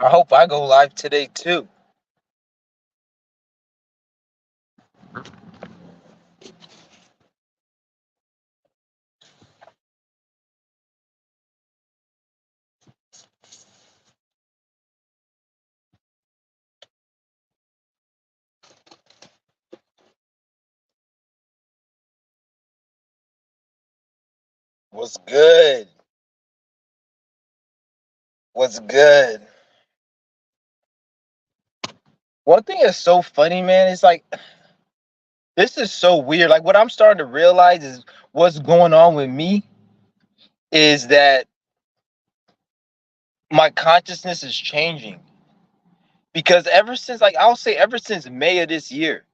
I hope I go live today too. What's good? What's good? One thing that's so funny, man, is like this is so weird. Like what I'm starting to realize is what's going on with me is that my consciousness is changing. Because ever since like I'll say ever since May of this year,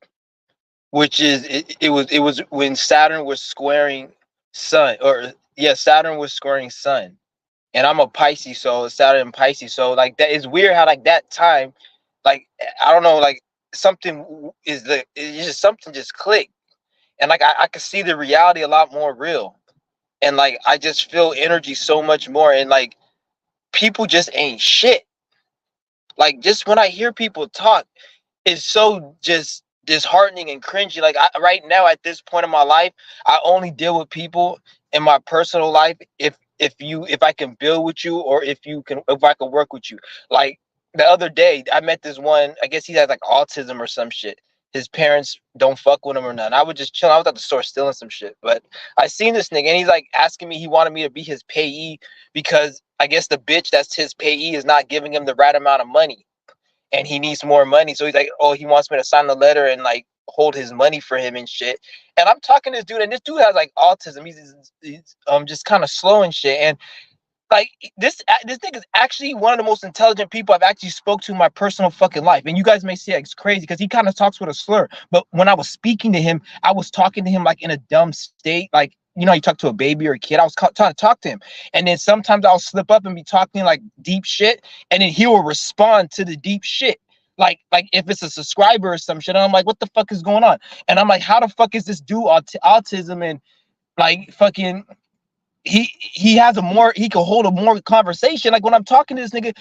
which is it was when Saturn was squaring Sun, or yeah, Saturn was squaring Sun. And I'm a Pisces, so Saturn and Pisces. So like that is weird how like that time, like I don't know, like something is the it's just something just clicked. And like I could see the reality a lot more real. And like I just feel energy so much more. And like people just ain't shit. Like just when I hear people talk, it's so just disheartening and cringy. Like right now at this point in my life, I only deal with people in my personal life if I can build with you, or if I can work with you. Like the other day, I met this one. I guess he has like autism or some shit. His parents don't fuck with him or nothing. I would just chill. I was at the store stealing some shit, but I seen this nigga and he's like asking me. He wanted me to be his payee because I guess the bitch that's his payee is not giving him the right amount of money and he needs more money. So he's like, oh, he wants me to sign the letter and like hold his money for him and shit. And I'm talking to this dude, and this dude has like autism. He's just kind of slow and shit. And like this nigga is actually one of the most intelligent people I've actually spoke to in my personal fucking life. And you guys may say it's crazy because he kind of talks with a slur. But when I was speaking to him, I was talking to him like in a dumb state, like you know, you talk to a baby or a kid. I was trying to talk to him, and then sometimes I'll slip up and be talking like deep shit, and then he will respond to the deep shit. Like if it's a subscriber or some shit, and I'm like, what the fuck is going on? And I'm like, how the fuck is this dude autism and like fucking he has a more he can hold a more conversation. Like when I'm talking to this nigga,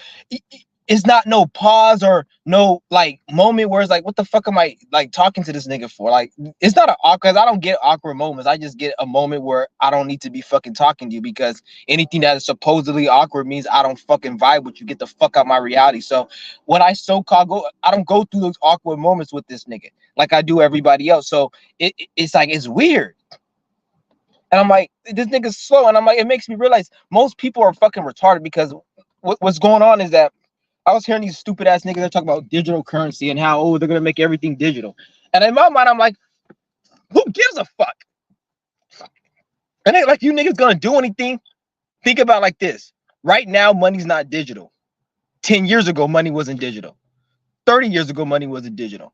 it's not no pause or no like moment where it's like, what the fuck am I like talking to this nigga for? Like it's not an awkward. I don't get awkward moments. I just get a moment where I don't need to be fucking talking to you because anything that is supposedly awkward means I don't fucking vibe with you. Get the fuck out my reality. So when I so-called go, I don't go through those awkward moments with this nigga like I do everybody else. So it's like it's weird. And I'm like, this nigga's slow. And I'm like, it makes me realize most people are fucking retarded because what's going on is that I was hearing these stupid ass niggas that talk about digital currency and how, oh, they're going to make everything digital. And in my mind, I'm like, who gives a fuck? And they like, you niggas going to do anything? Think about it like this. Right now, money's not digital. 10 years ago, money wasn't digital. 30 years ago, money wasn't digital.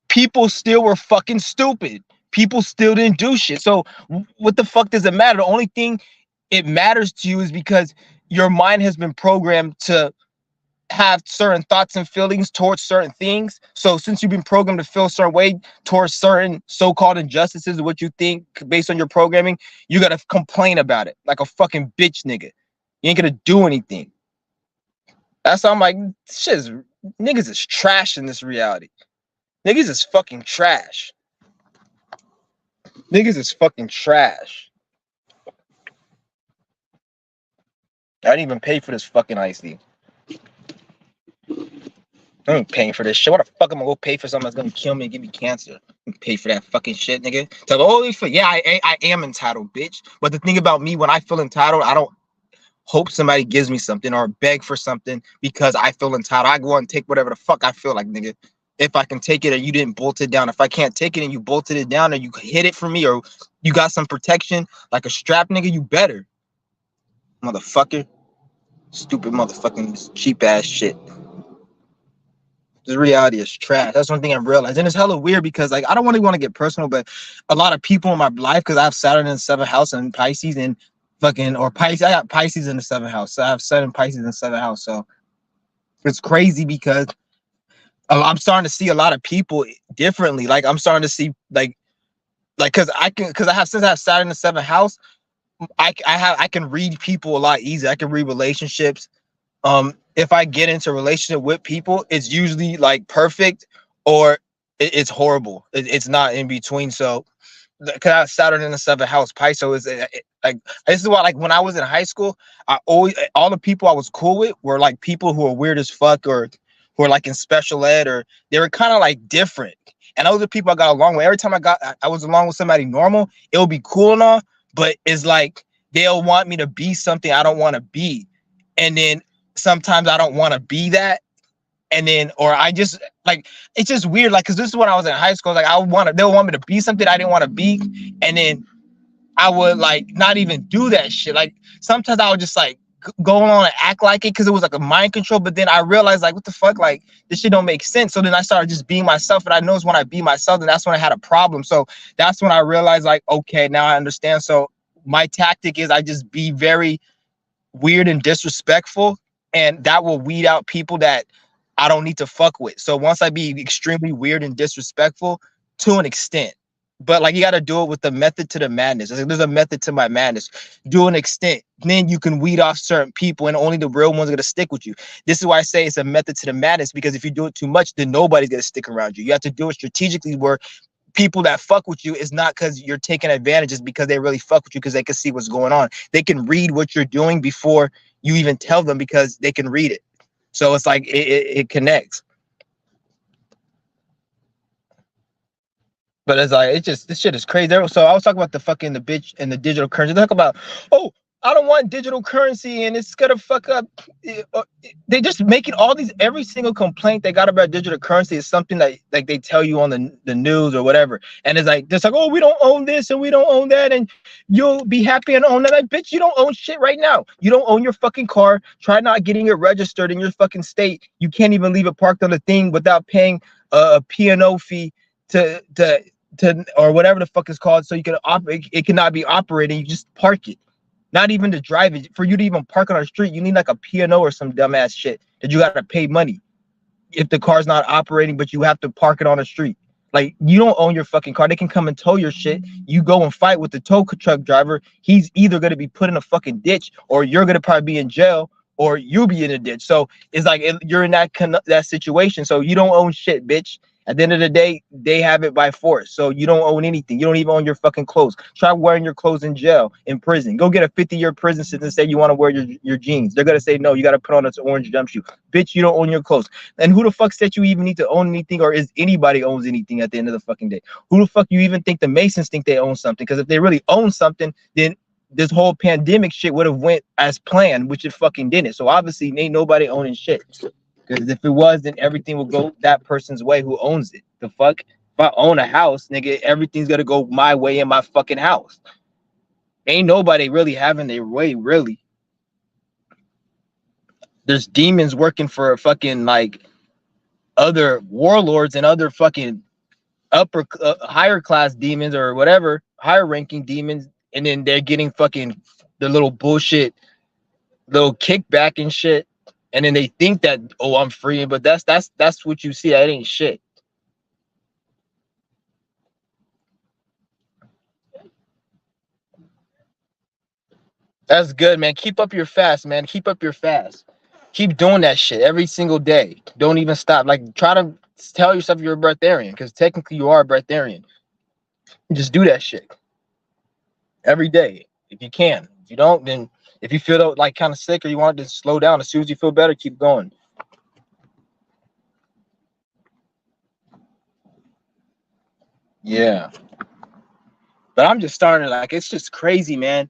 People still were fucking stupid. People still didn't do shit. So what the fuck does it matter? The only thing it matters to you is because your mind has been programmed to have certain thoughts and feelings towards certain things. So since you've been programmed to feel a certain way towards certain so-called injustices of what you think based on your programming, you gotta complain about it like a fucking bitch nigga. You ain't gonna do anything. That's how I'm like, shit is, niggas is trash in this reality. Niggas is fucking trash. Niggas is fucking trash. I didn't even pay for this fucking iced tea. I ain't paying for this shit. What the fuck am I gonna pay for something that's gonna kill me and give me cancer? Pay for that fucking shit, nigga. Tell holy fuck, yeah, I am entitled, bitch. But the thing about me, when I feel entitled, I don't hope somebody gives me something or beg for something because I feel entitled. I go and take whatever the fuck I feel like, nigga. If I can take it and you didn't bolt it down, if I can't take it and you bolted it down and you hit it for me or you got some protection like a strap, nigga, you better, motherfucker. Stupid motherfucking cheap ass shit. This reality is trash. That's one thing I've realized. And it's hella weird because like I don't really want to get personal, but a lot of people in my life, because I have Saturn in the seventh house and Pisces and fucking or Pisces. I got Pisces in the seventh house. So I have Saturn Pisces in the seventh house. So it's crazy because I'm starting to see a lot of people differently. Like I'm starting to see like because I have since I have Saturn in the seventh house, I can read people a lot easier. I can read relationships. if I get into a relationship with people, it's usually like perfect or it's horrible. It's not in between. So because I Saturn in the seventh house, Pisces is like this is why like when I was in high school, I always all the people I was cool with were like people who are weird as fuck or who are like in special ed or they were kind of like different. And those are the people I got along with. Every time I was along with somebody normal, it would be cool and all, but it's like they'll want me to be something I don't want to be. And then sometimes I don't want to be that. And then, or I just like, it's just weird. Like, cause this is when I was in high school. Like they'll want me to be something I didn't want to be. And then I would like not even do that shit. Like sometimes I would just like go on and act like it. Cause it was like a mind control. But then I realized like, what the fuck? Like this shit don't make sense. So then I started just being myself. And I noticed when I be myself, then that's when I had a problem. So that's when I realized like, okay, now I understand. So my tactic is I just be very weird and disrespectful. And that will weed out people that I don't need to fuck with. So once I be extremely weird and disrespectful to an extent, but like you got to do it with the method to the madness. There's a method to my madness. Do an extent, then you can weed off certain people, and only the real ones are gonna stick with you. This is why I say it's a method to the madness, because if you do it too much, then nobody's gonna stick around you. You have to do it strategically, where people that fuck with you is not because you're taking advantage, it's because they really fuck with you because they can see what's going on. They can read what you're doing before you even tell them because they can read it. So it's like it connects. But it's like, it's just, this shit is crazy. So I was talking about the fucking, the bitch and the digital currency. They talk about, oh, I don't want digital currency and it's gonna fuck up. They just making all these, every single complaint they got about digital currency is something that like they tell you on the news or whatever. And it's like, just like, oh, we don't own this and we don't own that and you'll be happy and own that. Like, bitch, you don't own shit right now. You don't own your fucking car. Try not getting it registered in your fucking state. You can't even leave it parked on the thing without paying a P&O fee to or whatever the fuck is called, so you can operate. It cannot be operating. You just park it, not even to drive it. For you to even park on our street, you need like a P&O or some dumbass shit that you gotta pay money if the car's not operating, but you have to park it on the street. Like, you don't own your fucking car. They can come and tow your shit. You go and fight with the tow truck driver. He's either gonna be put in a fucking ditch, or you're gonna probably be in jail, or you'll be in a ditch. So it's like you're in that situation. So you don't own shit, bitch. At the end of the day, they have it by force. So you don't own anything. You don't even own your fucking clothes. Try wearing your clothes in jail, in prison. Go get a 50-year prison sentence and say you want to wear your jeans. They're going to say, no, you got to put on this orange jumpsuit. Bitch, you don't own your clothes. And who the fuck said you even need to own anything, or is anybody owns anything at the end of the fucking day? Who the fuck you even think the Masons think they own something? Because if they really own something, then this whole pandemic shit would have went as planned, which it fucking didn't. So obviously ain't nobody owning shit. Because if it was, then everything will go that person's way who owns it. The fuck? If I own a house, nigga, everything's gonna go my way in my fucking house. Ain't nobody really having their way, really. There's demons working for fucking like other warlords and other fucking upper higher class demons or whatever, higher ranking demons, and then they're getting fucking the little bullshit, little kickback and shit. And then they think that, oh, I'm free, but that's what you see. That ain't shit. That's good, man. Keep up your fast, man. Keep up your fast. Keep doing that shit every single day. Don't even stop. Like, try to tell yourself you're a breatharian, because technically you are a breatharian. Just do that shit every day if you can. If you don't, then if you feel like kind of sick or you want to slow down, as soon as you feel better, keep going. Yeah. But I'm just starting, like, it's just crazy, man.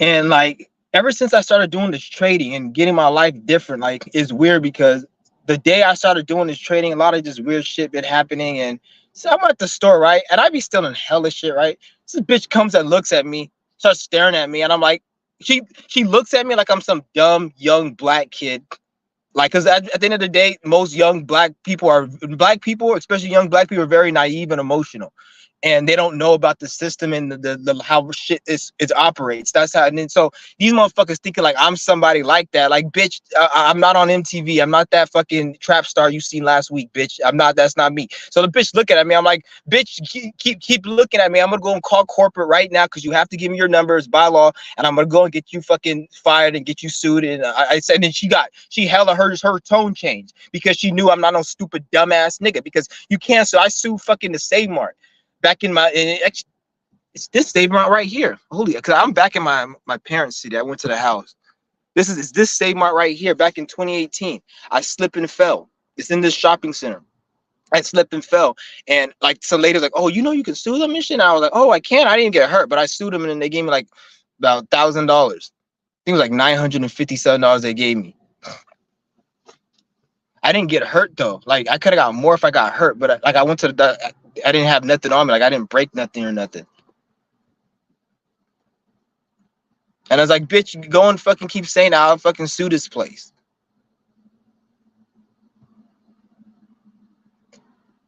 And like, ever since I started doing this trading and getting my life different, like, it's weird because the day I started doing this trading, a lot of just weird shit been happening. And so I'm at the store, right? And I be still in hella shit, right? This bitch comes and looks at me, starts staring at me, and I'm like, she looks at me like I'm some dumb young black kid. Like, because at the end of the day, most young black people, especially young black people, are very naive and emotional. and they don't know about the system and the how shit is it operates. That's how. And then so these motherfuckers thinking like I'm somebody like that. Like, bitch, I'm not on MTV. I'm not that fucking trap star you seen last week, bitch. I'm not. That's not me. So the bitch looking at me. I'm like, bitch, keep looking at me. I'm gonna go and call corporate right now because you have to give me your numbers by law, and I'm gonna go and get you fucking fired and get you sued. And I said, and then she hella her tone changed because she knew I'm not no stupid dumbass nigga. Because you can't. So I sued fucking the Save Mart back in my. It's this Save Mart right here. Holy, because I'm back in my parents' city. I went to the house. Is this Save Mart right here back in 2018. I slipped and fell. It's in this shopping center. I slipped and fell. And like some lady's like, oh, you know you can sue them and shit. And I was like, oh, I can. I didn't get hurt, but I sued them and then they gave me like about $1,000. I think it was like $957 they gave me. I didn't get hurt though. Like I could have got more if I got hurt, but like I went to I didn't have nothing on me. Like I didn't break nothing or nothing. And I was like, bitch, go and fucking keep saying I'll fucking sue this place.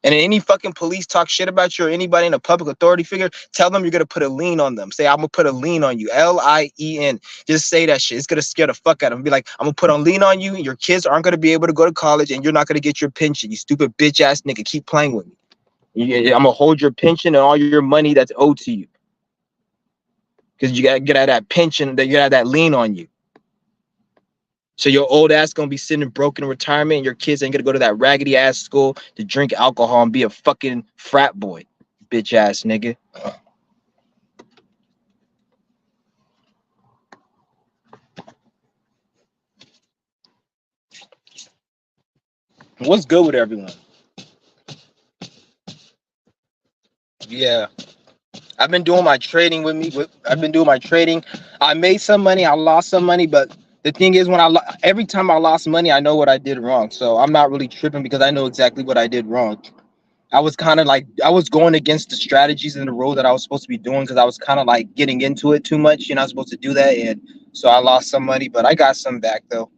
And any fucking police talk shit about you or anybody in a public authority figure, tell them you're gonna put a lien on them. Say, I'm gonna put a lien on you. LIEN. Just say that shit. It's gonna scare the fuck out of them. Be like, I'm gonna put a lien on you. Your kids aren't gonna be able to go to college, and you're not gonna get your pension. You stupid bitch ass nigga. Keep playing with me. I'm gonna hold your pension and all your money that's owed to you. Because you gotta get out of that pension, that you got that lien on you. So your old ass gonna be sitting broke in retirement, and your kids ain't gonna go to that raggedy ass school to drink alcohol and be a fucking frat boy, bitch ass nigga. What's good with everyone? Yeah, I've been doing my trading with me. I've been doing my trading. I made some money. I lost some money, but the thing is, when every time I lost money, I know what I did wrong. So I'm not really tripping because I know exactly what I did wrong. I was kind of like I was going against the strategies and the role that I was supposed to be doing because I was kind of like getting into it too much. You're not supposed to do that, and so I lost some money, but I got some back though.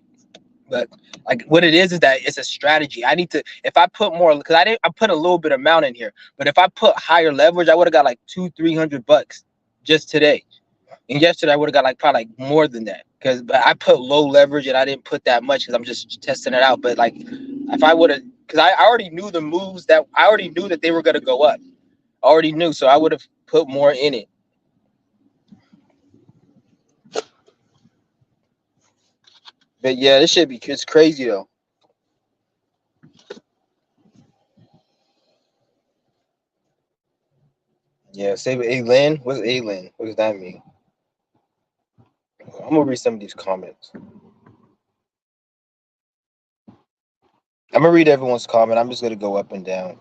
But like what it is that it's a strategy. I need to if I put more because I put a little bit amount in here, but if I put higher leverage, I would have got like $200-300 just today. And yesterday I would have got like probably like more than that because I put low leverage and I didn't put that much because I'm just testing it out. But like if I would have, because I already knew the moves that I already knew that they were gonna go up. I already knew, so I would have put more in it. But yeah, this should be it's crazy though. Yeah, save A Lynn. What's A Lynn? What does that mean? I'm gonna read some of these comments. I'm gonna read everyone's comment. I'm just gonna go up and down.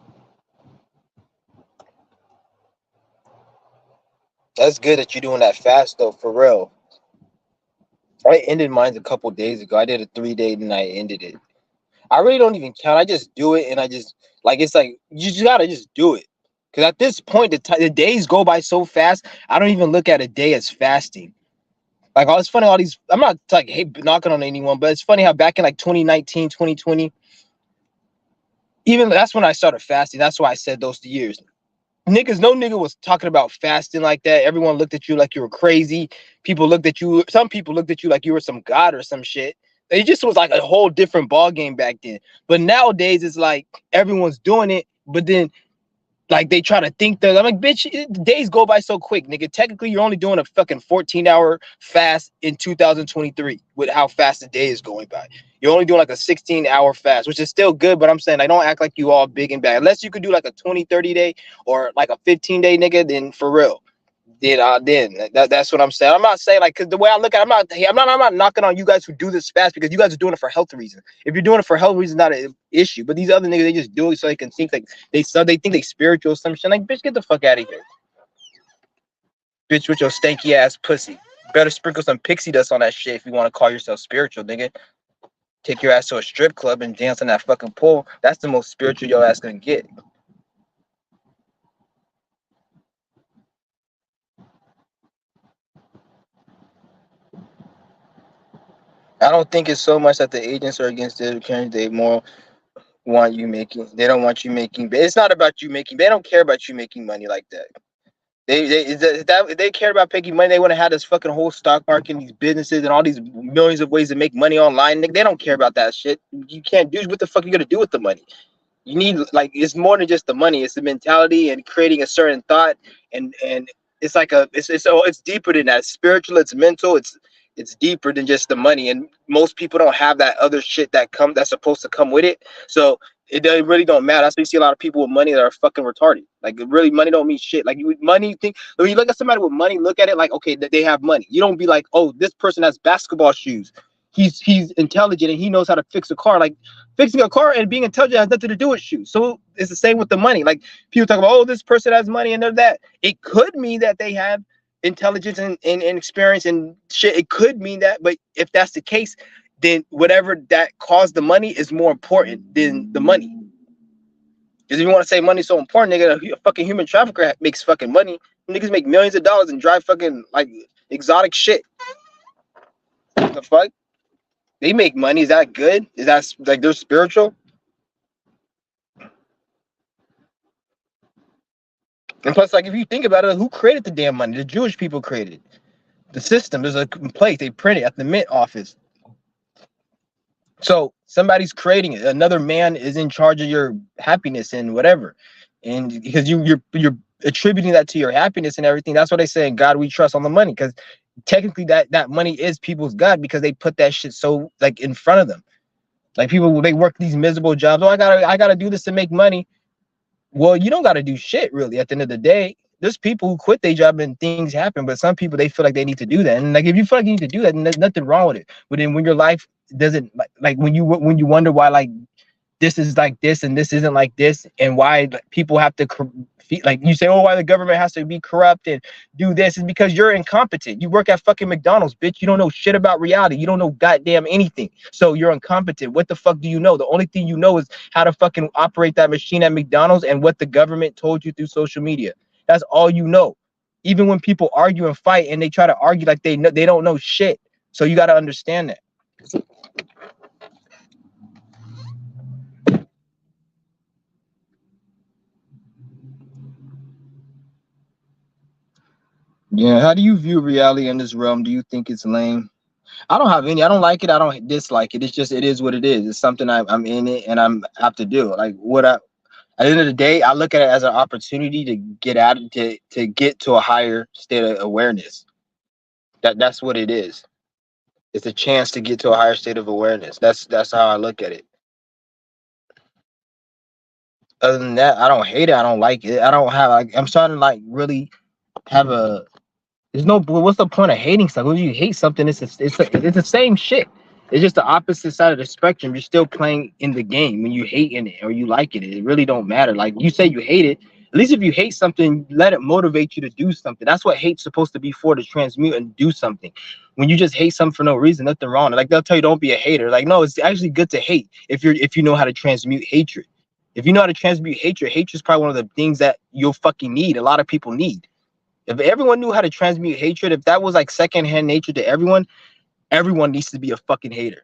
That's good that you're doing that fast though, for real. I ended mine a couple days ago. I did a 3-day and I ended it. I really don't even count. I just do it and I just like it's like you just gotta just do it. Cause at this point the days go by so fast. I don't even look at a day as fasting. Like it's funny all these. I'm not like hey knocking on anyone, but it's funny how back in like 2019, 2020, even that's when I started fasting. That's why I said those years. Niggas, no nigga was talking about fasting like that. Everyone looked at you like you were crazy. People looked at you. Some people looked at you like you were some god or some shit. It just was like a whole different ball game back then. But nowadays, it's like everyone's doing it. But then like they try to think that I'm like, bitch, days go by so quick, nigga. Technically, you're only doing a fucking 14-hour fast in 2023 with how fast the day is going by. You're only doing like a 16-hour fast, which is still good, but I'm saying I don't act like you all big and bad. Unless you could do like a 20, 30-day or like a 15-day, nigga, then for real. Then that's what I'm saying. I'm not saying like because the way I look at it, I'm not knocking on you guys who do this fast because you guys are doing it for health reasons. If you're doing it for health reasons, not an issue. But these other niggas, they just do it so they can think like they think they spiritual or some shit. Like, bitch, get the fuck out of here, bitch, with your stanky ass pussy. Better sprinkle some pixie dust on that shit if you want to call yourself spiritual, nigga. Take your ass to a strip club and dance on that fucking pole. That's the most spiritual your ass gonna get. I don't think it's so much that the agents are against the carrying they moral. want you making. They don't want you making. It's not about you making. They don't care about you making money like that. If they cared about making money, they would have had this fucking whole stock market and these businesses and all these millions of ways to make money online. They don't care about that shit. You can't do what the fuck you gonna do with the money. You need, like, it's more than just the money. It's the mentality and creating a certain thought, and it's like it's deeper than that. It's spiritual, it's mental, it's deeper than just the money. And most people don't have that other shit that's supposed to come with it. So it really don't matter. That's why you see a lot of people with money that are fucking retarded. Like, really, money don't mean shit. Like, money, think when you look at somebody with money, look at it like, okay, that they have money. You don't be like, oh, this person has basketball shoes. He's intelligent and he knows how to fix a car. Like, fixing a car and being intelligent has nothing to do with shoes. So it's the same with the money. Like, people talk about, oh, this person has money and they're that. It could mean that they have intelligence and experience and shit. It could mean that, but if that's the case, then whatever that caused the money is more important than the money. Because if you want to say money's so important, nigga, a fucking human trafficker makes fucking money. Niggas make millions of dollars and drive fucking like exotic shit. What the fuck? They make money. Is that good? Is that like they're spiritual? And plus, like, if you think about it, who created the damn money? The Jewish people created it. The system. There's a place they print it at the mint office. So somebody's creating it. Another man is in charge of your happiness and whatever. And because you're attributing that to your happiness and everything. That's what they say in God we trust on the money. Because technically that money is people's God, because they put that shit so like in front of them. Like, people, they work these miserable jobs. Oh, I gotta do this to make money. Well, you don't gotta do shit really. At the end of the day, there's people who quit their job and things happen, but some people, they feel like they need to do that. And like, if you feel like you need to do that, then there's nothing wrong with it. But then when your life doesn't, like when you wonder why, like, this is like this and this isn't like this, and why people have to like, you say, oh, why the government has to be corrupt and do this, is because you're incompetent. You work at fucking McDonald's, bitch. You don't know shit about reality. You don't know goddamn anything. So you're incompetent. What the fuck do you know? The only thing you know is how to fucking operate that machine at McDonald's and what the government told you through social media. That's all you know. Even when people argue and fight and they try to argue like they don't know shit. So you got to understand that. Yeah, how do you view reality in this realm? Do you think it's lame? I don't have any. I don't like it. I don't dislike it. It's just, it is what it is. It's something I'm in it and I'm have to do. Like, at the end of the day, I look at it as an opportunity to get out, to get to a higher state of awareness. That's what it is. It's a chance to get to a higher state of awareness. That's how I look at it. Other than that, I don't hate it. I don't like it. I don't have, like, I'm starting to like really have a, there's no, what's the point of hating something? When you hate something, it's the same shit. It's just the opposite side of the spectrum. You're still playing in the game when you hate in it or you like it. It really don't matter. Like, you say you hate it. At least if you hate something, let it motivate you to do something. That's what hate's supposed to be for, to transmute and do something. When you just hate something for no reason, nothing wrong. Like, they'll tell you don't be a hater. Like, no, it's actually good to hate if you know how to transmute hatred. If you know how to transmute hatred, hatred's probably one of the things that you'll fucking need. A lot of people need. If everyone knew how to transmute hatred, if that was like secondhand nature to everyone, everyone needs to be a fucking hater.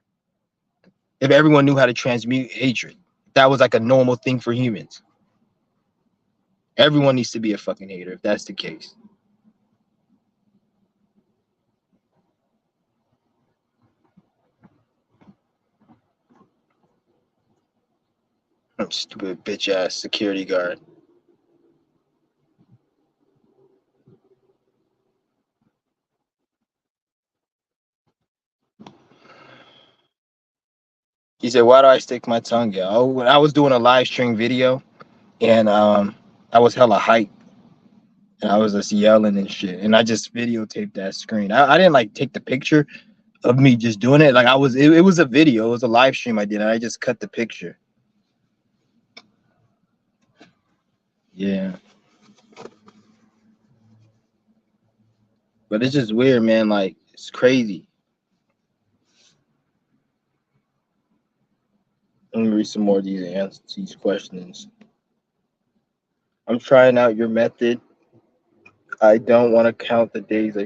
If everyone knew how to transmute hatred, that was like a normal thing for humans. Everyone needs to be a fucking hater if that's the case. Stupid bitch ass security guard. He said, "Why do I stick my tongue out?" Oh, when I was doing a live stream video, and I was hella hyped, and I was just yelling and shit, and I just videotaped that screen. I didn't like take the picture of me just doing it. Like, it was a video, it was a live stream I did, and I just cut the picture. Yeah. But it's just weird, man. Like, it's crazy. Let me read some more of these answers, these questions. I'm trying out your method. I don't want to count the days.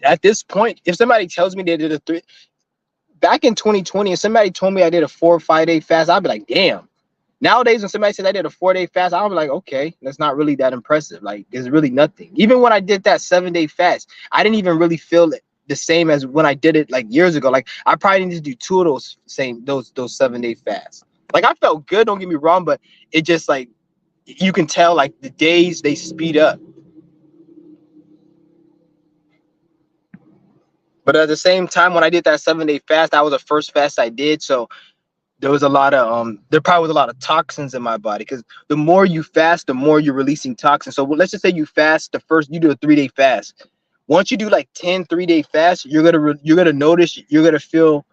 At this point, if somebody tells me they did a 3, back in 2020, if somebody told me I did a 4 or 5 day fast, I'd be like, damn. Nowadays, when somebody says I did a 4 day fast, I'll be like, okay, that's not really that impressive. Like, there's really nothing. Even when I did that 7 day fast, I didn't even really feel it the same as when I did it like years ago. Like, I probably need to do 2 of those 7 day fasts. Like, I felt good, don't get me wrong, but it just like you can tell like the days they speed up. But at the same time, when I did that 7 day fast, that was the first fast I did. So there was a lot of there probably was a lot of toxins in my body, because the more you fast, the more you're releasing toxins. So let's just say you fast you do a 3 day fast. Once you do like 10 3 day fasts, you're gonna notice, you're gonna feel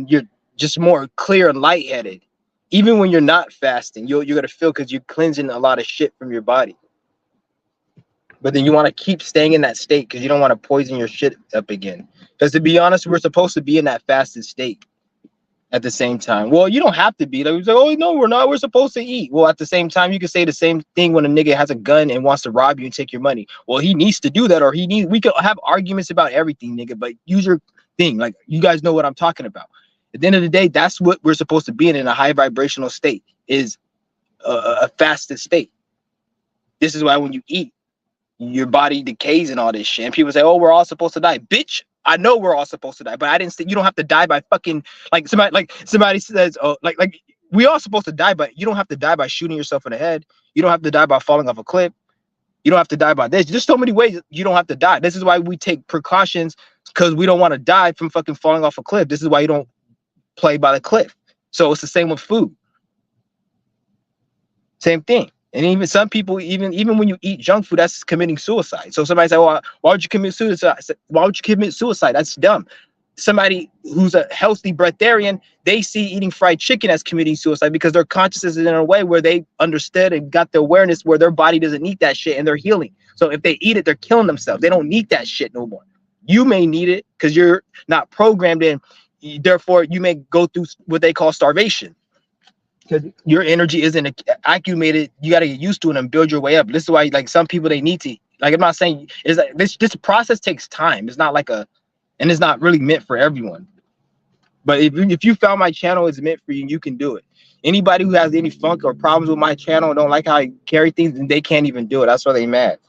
you're just more clear and lightheaded. Even when you're not fasting, you're gonna feel, because you're cleansing a lot of shit from your body. But then you want to keep staying in that state because you don't want to poison your shit up again. Because to be honest, we're supposed to be in that fasted state at the same time. Well, you don't have to be. Like, oh no, we're not. We're supposed to eat. Well, at the same time, you can say the same thing when a nigga has a gun and wants to rob you and take your money. Well, he needs to do that, or we could have arguments about everything, nigga. But use your thing. Like, you guys know what I'm talking about. At the end of the day, that's what we're supposed to be in a high vibrational state, is a fasted state. This is why when you eat, your body decays and all this shit. And people say, oh, we're all supposed to die. Bitch, I know we're all supposed to die, but I didn't say you don't have to die by fucking somebody says, oh, like we all supposed to die, but you don't have to die by shooting yourself in the head. You don't have to die by falling off a cliff. You don't have to die by this. There's so many ways you don't have to die. This is why we take precautions, because we don't want to die from fucking falling off a cliff. This is why you don't play by the cliff. So it's the same with food. Same thing. And even some people, even when you eat junk food, that's committing suicide. So somebody say, well, why would you commit suicide? Why would you commit suicide? That's dumb. Somebody who's a healthy breatharian, they see eating fried chicken as committing suicide, because their consciousness is in a way where they understood and got the awareness where their body doesn't need that shit and they're healing. So if they eat it, they're killing themselves. They don't need that shit no more. You may need it because you're not programmed in. Therefore, you may go through what they call starvation, because your energy isn't accumulated. You got to get used to it and build your way up. This is why, like, some people, they need to, like, I'm not saying is like this process takes time. It's not like and it's not really meant for everyone. But if you found my channel is meant for you, you can do it. Anybody who has any funk or problems with my channel and don't like how I carry things, then they can't even do it. That's why they mad.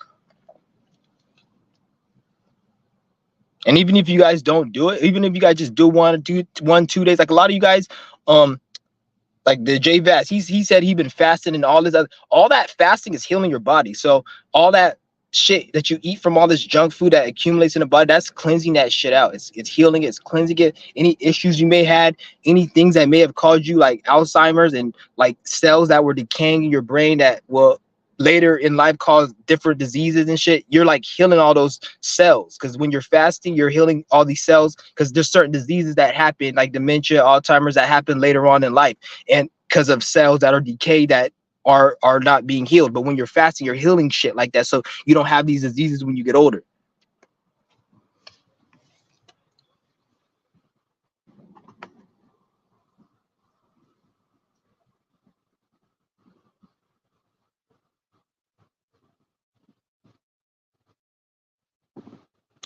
And even if you guys don't do it, even if you guys just do 1 or 2 days, like a lot of you guys, like the J Vast, he said he'd been fasting and all this all that fasting is healing your body. So all that shit that you eat from all this junk food that accumulates in the body, that's cleansing that shit out. It's healing it, it's cleansing it. Any issues you may had, any things that may have caused you like Alzheimer's and like cells that were decaying in your brain that will later in life cause different diseases and shit, you're like healing all those cells, because when you're fasting, you're healing all these cells, because there's certain diseases that happen, like dementia, Alzheimer's, that happen later on in life, and because of cells that are decayed that are not being healed. But when you're fasting, you're healing shit like that, so you don't have these diseases when you get older.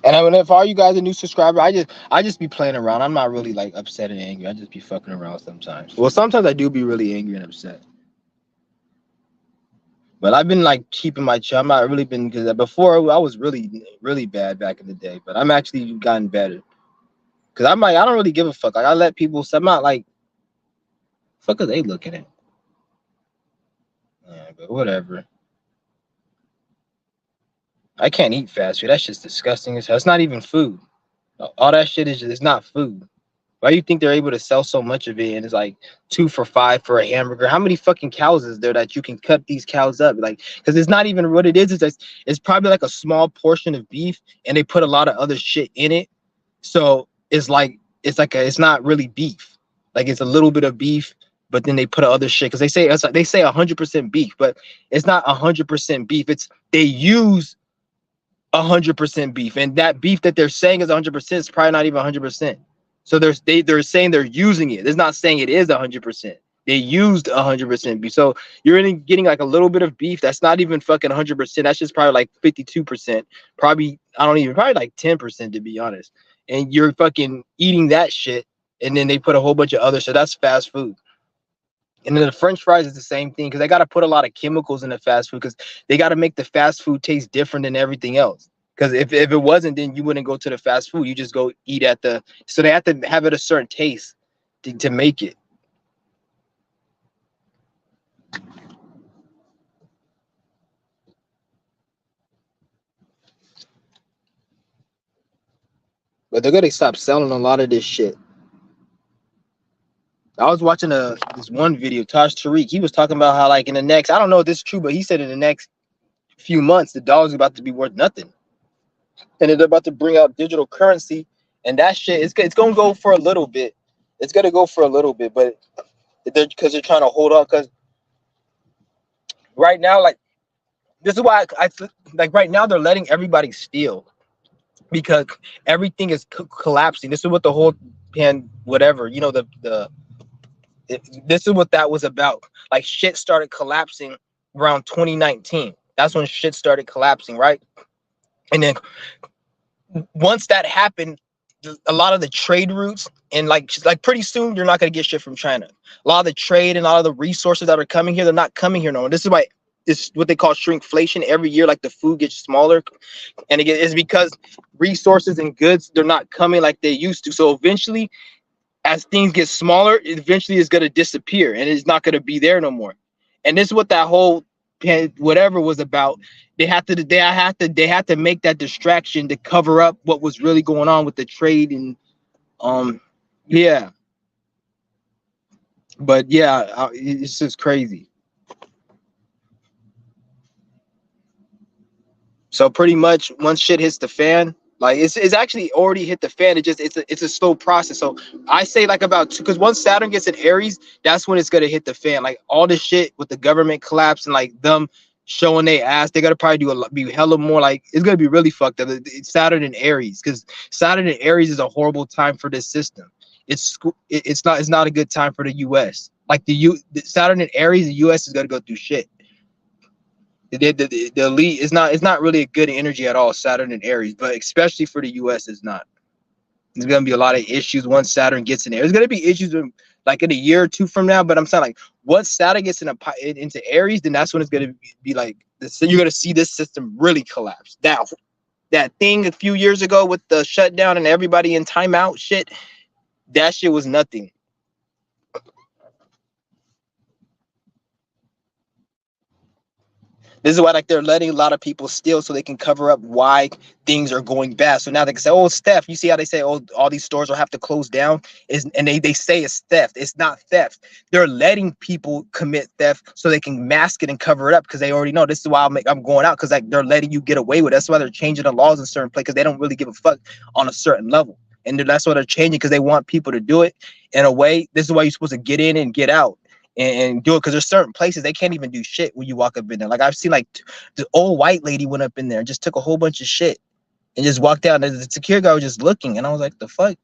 And I mean, if all you guys are new subscriber, I just be playing around. I'm not really like upset and angry. I just be fucking around sometimes. Well, sometimes I do be really angry and upset. But I've been like keeping my chill. I'm not really been, because before I was really bad back in the day. But I'm actually gotten better. Because I'm like, I don't really give a fuck. Like, I let people, so I'm not like, fuck are they looking at? Yeah, but whatever. I can't eat fast food. That's just disgusting. It's not even food. All that shit is just, it's not food. Why do you think they're able to sell so much of it? And it's like 2 for $5 for a hamburger. How many fucking cows is there that you can cut these cows up? Like, because it's not even what it is. It's probably like a small portion of beef, and they put a lot of other shit in it. So it's not really beef. Like, it's a little bit of beef, but then they put other shit, because they say 100% beef, but it's not 100% beef. It's they use 100% beef, and that beef that they're saying is 100% is probably not even 100%. So they're saying they're using it. It's not saying it is 100%. They used 100% beef. So you're getting like a little bit of beef that's not even fucking 100%. That's just probably like 52%. Probably like 10%, to be honest. And you're fucking eating that shit, and then they put a whole bunch of other shit. That's fast food. And then the French fries is the same thing because they got to put a lot of chemicals in the fast food because they got to make the fast food taste different than everything else. Because if it wasn't, then you wouldn't go to the fast food. You just go eat at the. So they have to have it a certain taste to make it. But they're gonna stop selling a lot of this shit. I was watching this one video, Taj Tariq. He was talking about how like in the next, I don't know if this is true, but he said in the next few months the dollar's about to be worth nothing, and they're about to bring out digital currency, and that shit it's gonna go for a little bit. It's gonna go for a little bit, but they're trying to hold on because right now, like this is why I like right now they're letting everybody steal because everything is collapsing. This is what the whole whatever this is what that was about. Like shit started collapsing around 2019. That's when shit started collapsing, right? And then once that happened, a lot of the trade routes and like pretty soon you're not gonna get shit from China. A lot of the trade and a lot of the resources that are coming here, they're not coming here no more. This is why it's what they call shrinkflation. Every year, like the food gets smaller, and again, it's because resources and goods they're not coming like they used to. So eventually, as things get smaller, eventually it's gonna disappear and it's not gonna be there no more. And this is what that whole whatever was about. They had to make that distraction to cover up what was really going on with the trade and yeah. But yeah, it's just crazy. So pretty much once shit hits the fan, like it's actually already hit the fan. It's a slow process. So I say like about two, because once Saturn gets in Aries, that's when it's gonna hit the fan. Like all this shit with the government collapse and like them showing their ass, they gotta probably be hella more like it's gonna be really fucked up. It's Saturn and Aries because Saturn and Aries is a horrible time for this system. It's not a good time for the U.S. Like the Saturn and Aries, the U.S. is gonna go through shit. The elite is not really a good energy at all, Saturn and Aries, but especially for the US it's not. There's gonna be a lot of issues once Saturn gets in there. There's gonna be issues like in a year or two from now, but I'm saying like once Saturn gets into Aries, then that's when it's gonna be like this, you're gonna see this system really collapse. That thing a few years ago with the shutdown and everybody in timeout shit, that shit was nothing. This is why like they're letting a lot of people steal so they can cover up why things are going bad. So now they can say, "Oh, it's theft." You see how they say, "Oh, all these stores will have to close down," and they say it's theft. It's not theft. They're letting people commit theft so they can mask it and cover it up because they already know this is why I'm going out because like they're letting you get away with it. That's why they're changing the laws in certain places because they don't really give a fuck on a certain level, and that's why they're changing because they want people to do it in a way. This is why you're supposed to get in and get out and do it because there's certain places they can't even do shit when you walk up in there. Like I've seen like the old white lady went up in there and just took a whole bunch of shit and just walked out. And the security guy was just looking, and I was like, the fuck.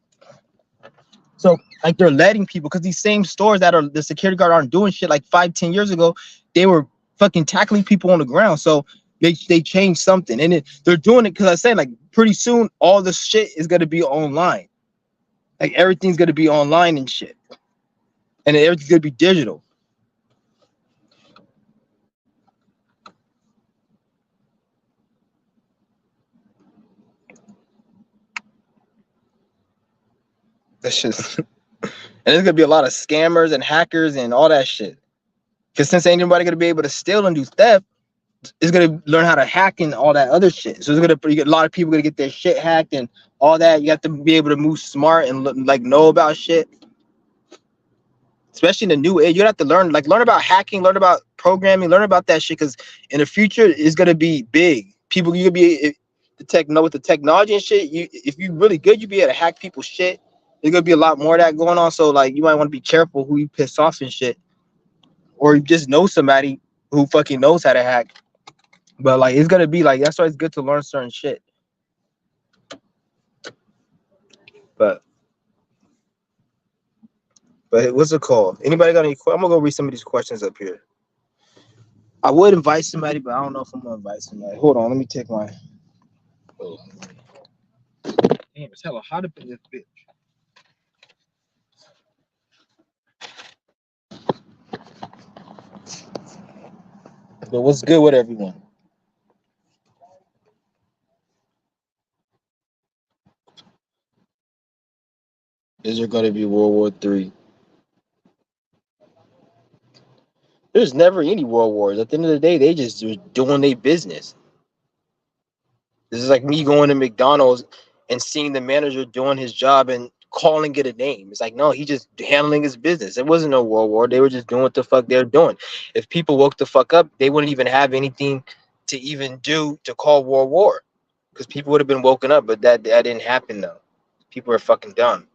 So like they're letting people because these same stores that are the security guard aren't doing shit like 5-10 years ago, they were fucking tackling people on the ground. So they changed something and they're doing it because I said like pretty soon all the shit is gonna be online. Like everything's gonna be online and shit. And everything's gonna be digital. That's just and there's gonna be a lot of scammers and hackers and all that shit. Because since ain't nobody gonna be able to steal and do theft, it's gonna learn how to hack and all that other shit. So it's gonna a lot of people gonna get their shit hacked and all that. You have to be able to move smart and like know about shit. Especially in the new age, you have to learn about hacking, learn about programming, learn about that shit. Because in the future, it's gonna be big. People, you could be with the technology and shit. If you're really good, you be able to hack people's shit. There's gonna be a lot more of that going on. So like, you might want to be careful who you piss off and shit, or you just know somebody who fucking knows how to hack. But like, it's gonna be like that's why it's good to learn certain shit. But what's it called? Anybody got any? I'm gonna go read some of these questions up here. I would invite somebody, but I don't know if I'm gonna invite somebody. Hold on, let me take my. Damn, it's hella hot up in this bitch. But what's good with everyone? Is there going to be World War III? There's never any world wars. At the end of the day, they just were doing their business. This is like me going to McDonald's and seeing the manager doing his job and calling it a name. It's like, no, he just handling his business. It wasn't no world war. They were just doing what the fuck they're doing. If people woke the fuck up, they wouldn't even have anything to even do to call world war because people would have been woken up. But that didn't happen though. People are fucking dumb.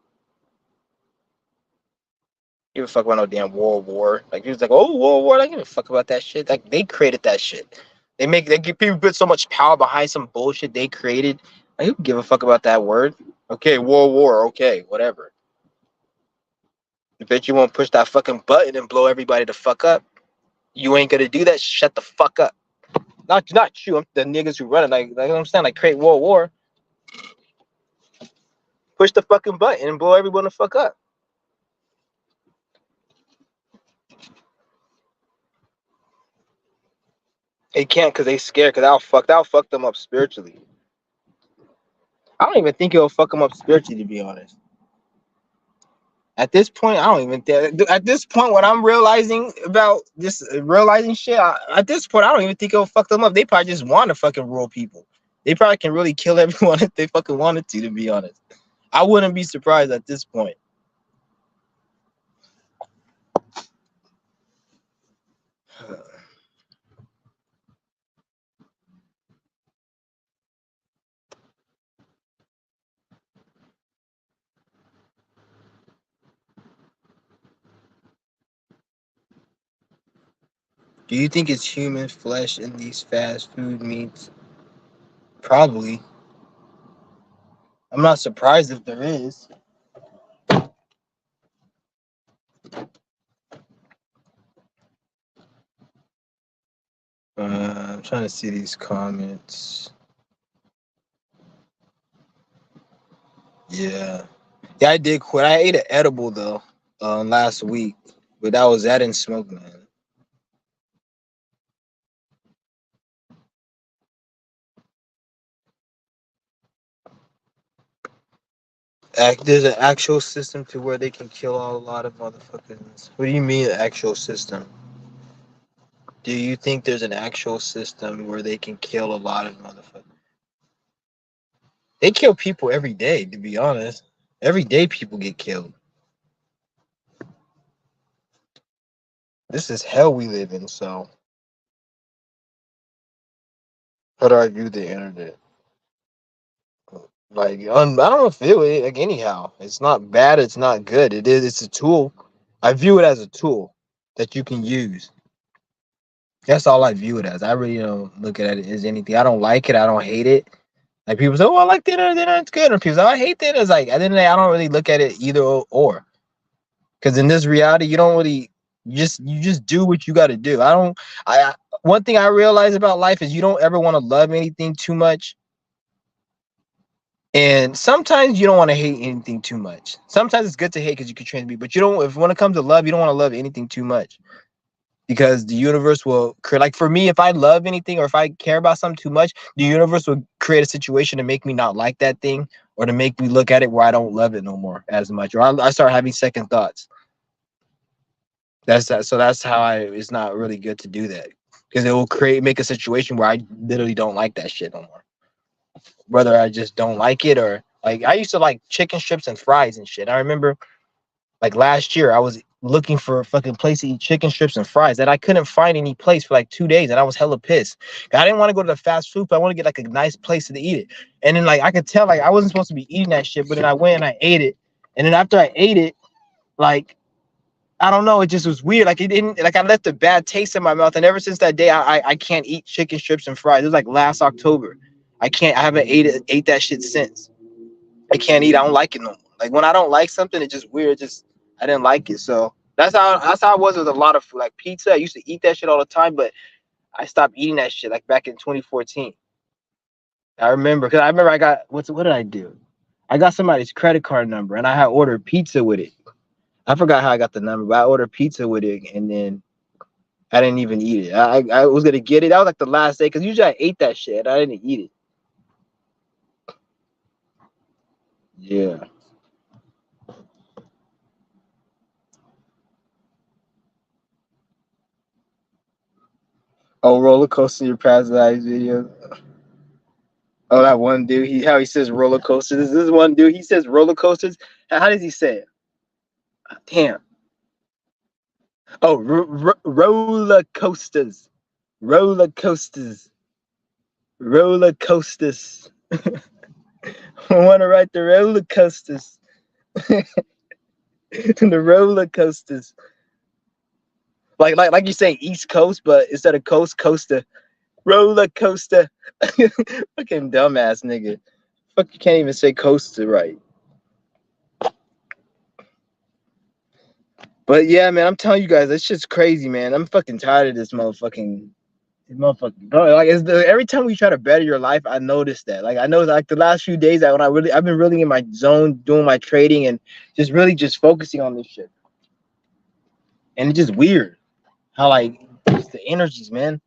Give a fuck about no damn World War. Like he was like, oh, World War. I don't give a fuck about that shit. Like they created that shit. They give people put so much power behind some bullshit they created. Like, who give a fuck about that word? Okay, World War. Okay, whatever. I bet you won't push that fucking button and blow everybody the fuck up. You ain't gonna do that. Shut the fuck up. Not you. The niggas who run it. Like I'm saying, like create World War. Push the fucking button and blow everyone the fuck up. They can't because they scared. Because that'll fuck them up spiritually. I don't even think it'll fuck them up spiritually, to be honest. At this point, I don't even think. At this point, what I'm realizing about this, realizing shit, at this point, I don't even think it'll fuck them up. They probably just want to fucking rule people. They probably can really kill everyone if they fucking wanted to be honest. I wouldn't be surprised at this point. Do you think it's human flesh in these fast food meats? Probably. I'm not surprised if there is. I'm trying to see these comments. Yeah. Yeah, I did quit. I ate an edible though, last week, but that didn't smoke, man. There's an actual system to where they can kill a lot of motherfuckers. What do you mean, actual system? Do you think there's an actual system where they can kill a lot of motherfuckers? They kill people every day, to be honest. Every day people get killed. This is hell we live in, so how do I view the internet? Like, I don't feel it. Like, anyhow, it's not bad. It's not good. It's a tool. I view it as a tool that you can use. That's all I view it as. I really don't look at it as anything. I don't like it. I don't hate it. Like people say, "Oh, I like the internet. It's good." Or people say, "Oh, I hate the internet." It's like at the end of the day, I don't really look at it either or. Because in this reality, you don't really you just do what you got to do. One thing I realize about life is you don't ever want to love anything too much. And sometimes you don't want to hate anything too much. Sometimes it's good to hate because you can transmute, but you don't. If when it comes to love, you don't want to love anything too much because the universe will create. Like for me, if I love anything or if I care about something too much, the universe will create a situation to make me not like that thing or to make me look at it where I don't love it no more as much, or I start having second thoughts. That's that. So that's how it's not really good to do that because it will make a situation where I literally don't like that shit no more. Whether I just don't like it or like I used to like chicken strips and fries and shit. I remember like last year I was looking for a fucking place to eat chicken strips and fries that I couldn't find any place for like 2 days and I was hella pissed. I didn't want to go to the fast food, but I want to get like a nice place to eat it. And then like I could tell like I wasn't supposed to be eating that shit, but then I went and I ate it. And then after I ate it, like I don't know, it just was weird. Like it didn't like I left a bad taste in my mouth. And ever since that day, I can't eat chicken strips and fries. It was like last October. I haven't ate that shit since. I can't eat. I don't like it no more. Like when I don't like something, it's just weird. I didn't like it. So that's how I was with a lot of food. Like pizza. I used to eat that shit all the time, but I stopped eating that shit like back in 2014. I remember because I remember I got what did I do? I got somebody's credit card number and I had ordered pizza with it. I forgot how I got the number, but I ordered pizza with it, and then I didn't even eat it. I was gonna get it. That was like the last day because usually I ate that shit. I didn't eat it. Yeah. Oh, roller coaster your past lives video. Oh, that one dude. How he says roller coasters. This is one dude. He says roller coasters. How does he say it? Damn. Oh, roller coasters. Roller coasters. Roller coasters. I want to ride the roller coasters. The roller coasters. Like you say East Coast, but instead of coast, coaster. Roller coaster. Fucking dumbass nigga. Fuck, you can't even say coaster right. But yeah, man, I'm telling you guys, this shit's crazy, man. I'm fucking tired of this motherfucking bro. Like every time we try to better your life, I noticed that. Like I know like the last few days that I've been really in my zone doing my trading and just really just focusing on this shit. And it's just weird how like it's the energies, man,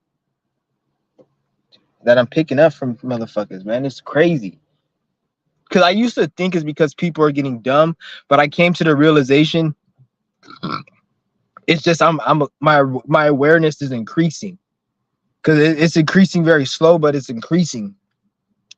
that I'm picking up from motherfuckers, man. It's crazy. Cause I used to think it's because people are getting dumb, but I came to the realization it's just my awareness is increasing. Cause it's increasing very slow, but it's increasing.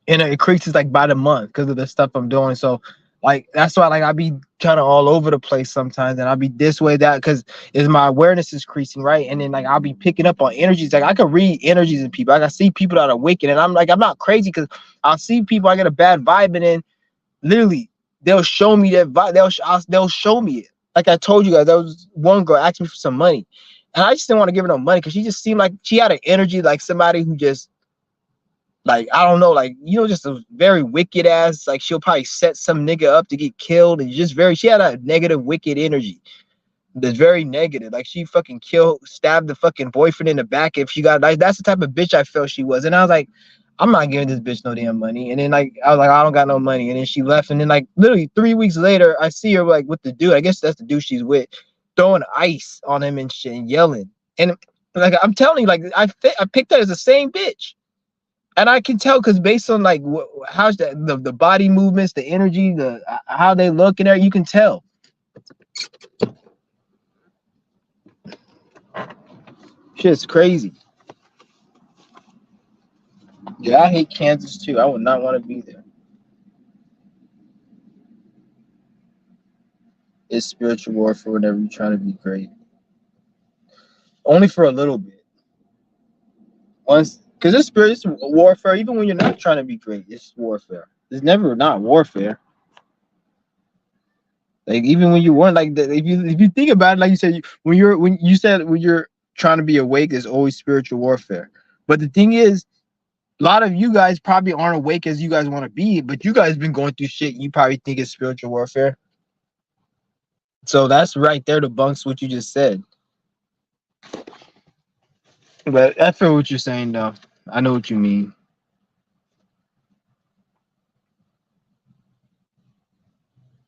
And it increases like by the month because of the stuff I'm doing. So like that's why like I be kind of all over the place sometimes, and I'll be this way that because is my awareness is increasing, right? And then like I'll be picking up on energies. Like I could read energies in people. I can see people that are wicked, and I'm like I'm not crazy because I'll see people I get a bad vibe, and then literally they'll show me that vibe. They'll show me it. Like I told you guys, there was one girl asked me for some money, and I just didn't want to give her no money because she just seemed like she had an energy like somebody who just like I don't know, like just a very wicked ass. Like she'll probably set some nigga up to get killed, and just very. She had a negative, wicked energy. That's very negative. Like she fucking stabbed the fucking boyfriend in the back if she got like that's the type of bitch I felt she was. And I was like, I'm not giving this bitch no damn money. And then like I was like, I don't got no money. And then she left. And then like literally 3 weeks later, I see her like with the dude. I guess that's the dude she's with, throwing ice on him and shit and yelling. And like I'm telling you, like I picked her as the same bitch. And I can tell because based on like how's the body movements, the energy, the how they look in there, you can tell. Shit's crazy. Yeah, I hate Kansas too. I would not want to be there. It's spiritual warfare whenever you're trying to be great. Only for a little bit. Once, because it's spiritual warfare, even when you're not trying to be great, it's warfare. It's never not warfare. Like even when you weren't like that, if you think about it, like you said, when you're trying to be awake, it's always spiritual warfare. But the thing is, a lot of you guys probably aren't awake as you guys want to be, but you guys been going through shit you probably think is spiritual warfare. So that's right there debunks what you just said. But I feel what you're saying though. I know what you mean.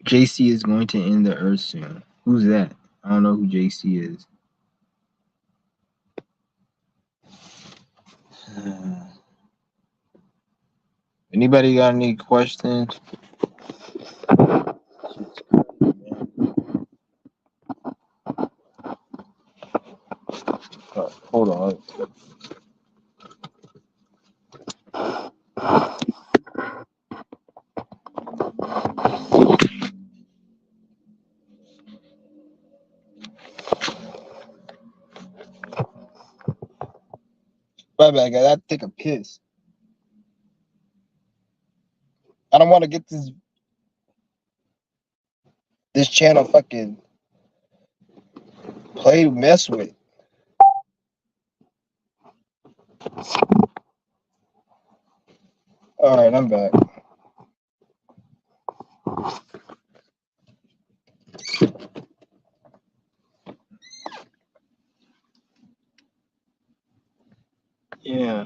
JC is going to end the earth soon. Who's that? I don't know who JC is. Anybody got any questions? Oh, hold on. My bad, guys. I have to take a piss. I don't want to get this channel fucking mess with. All right, I'm back. Yeah.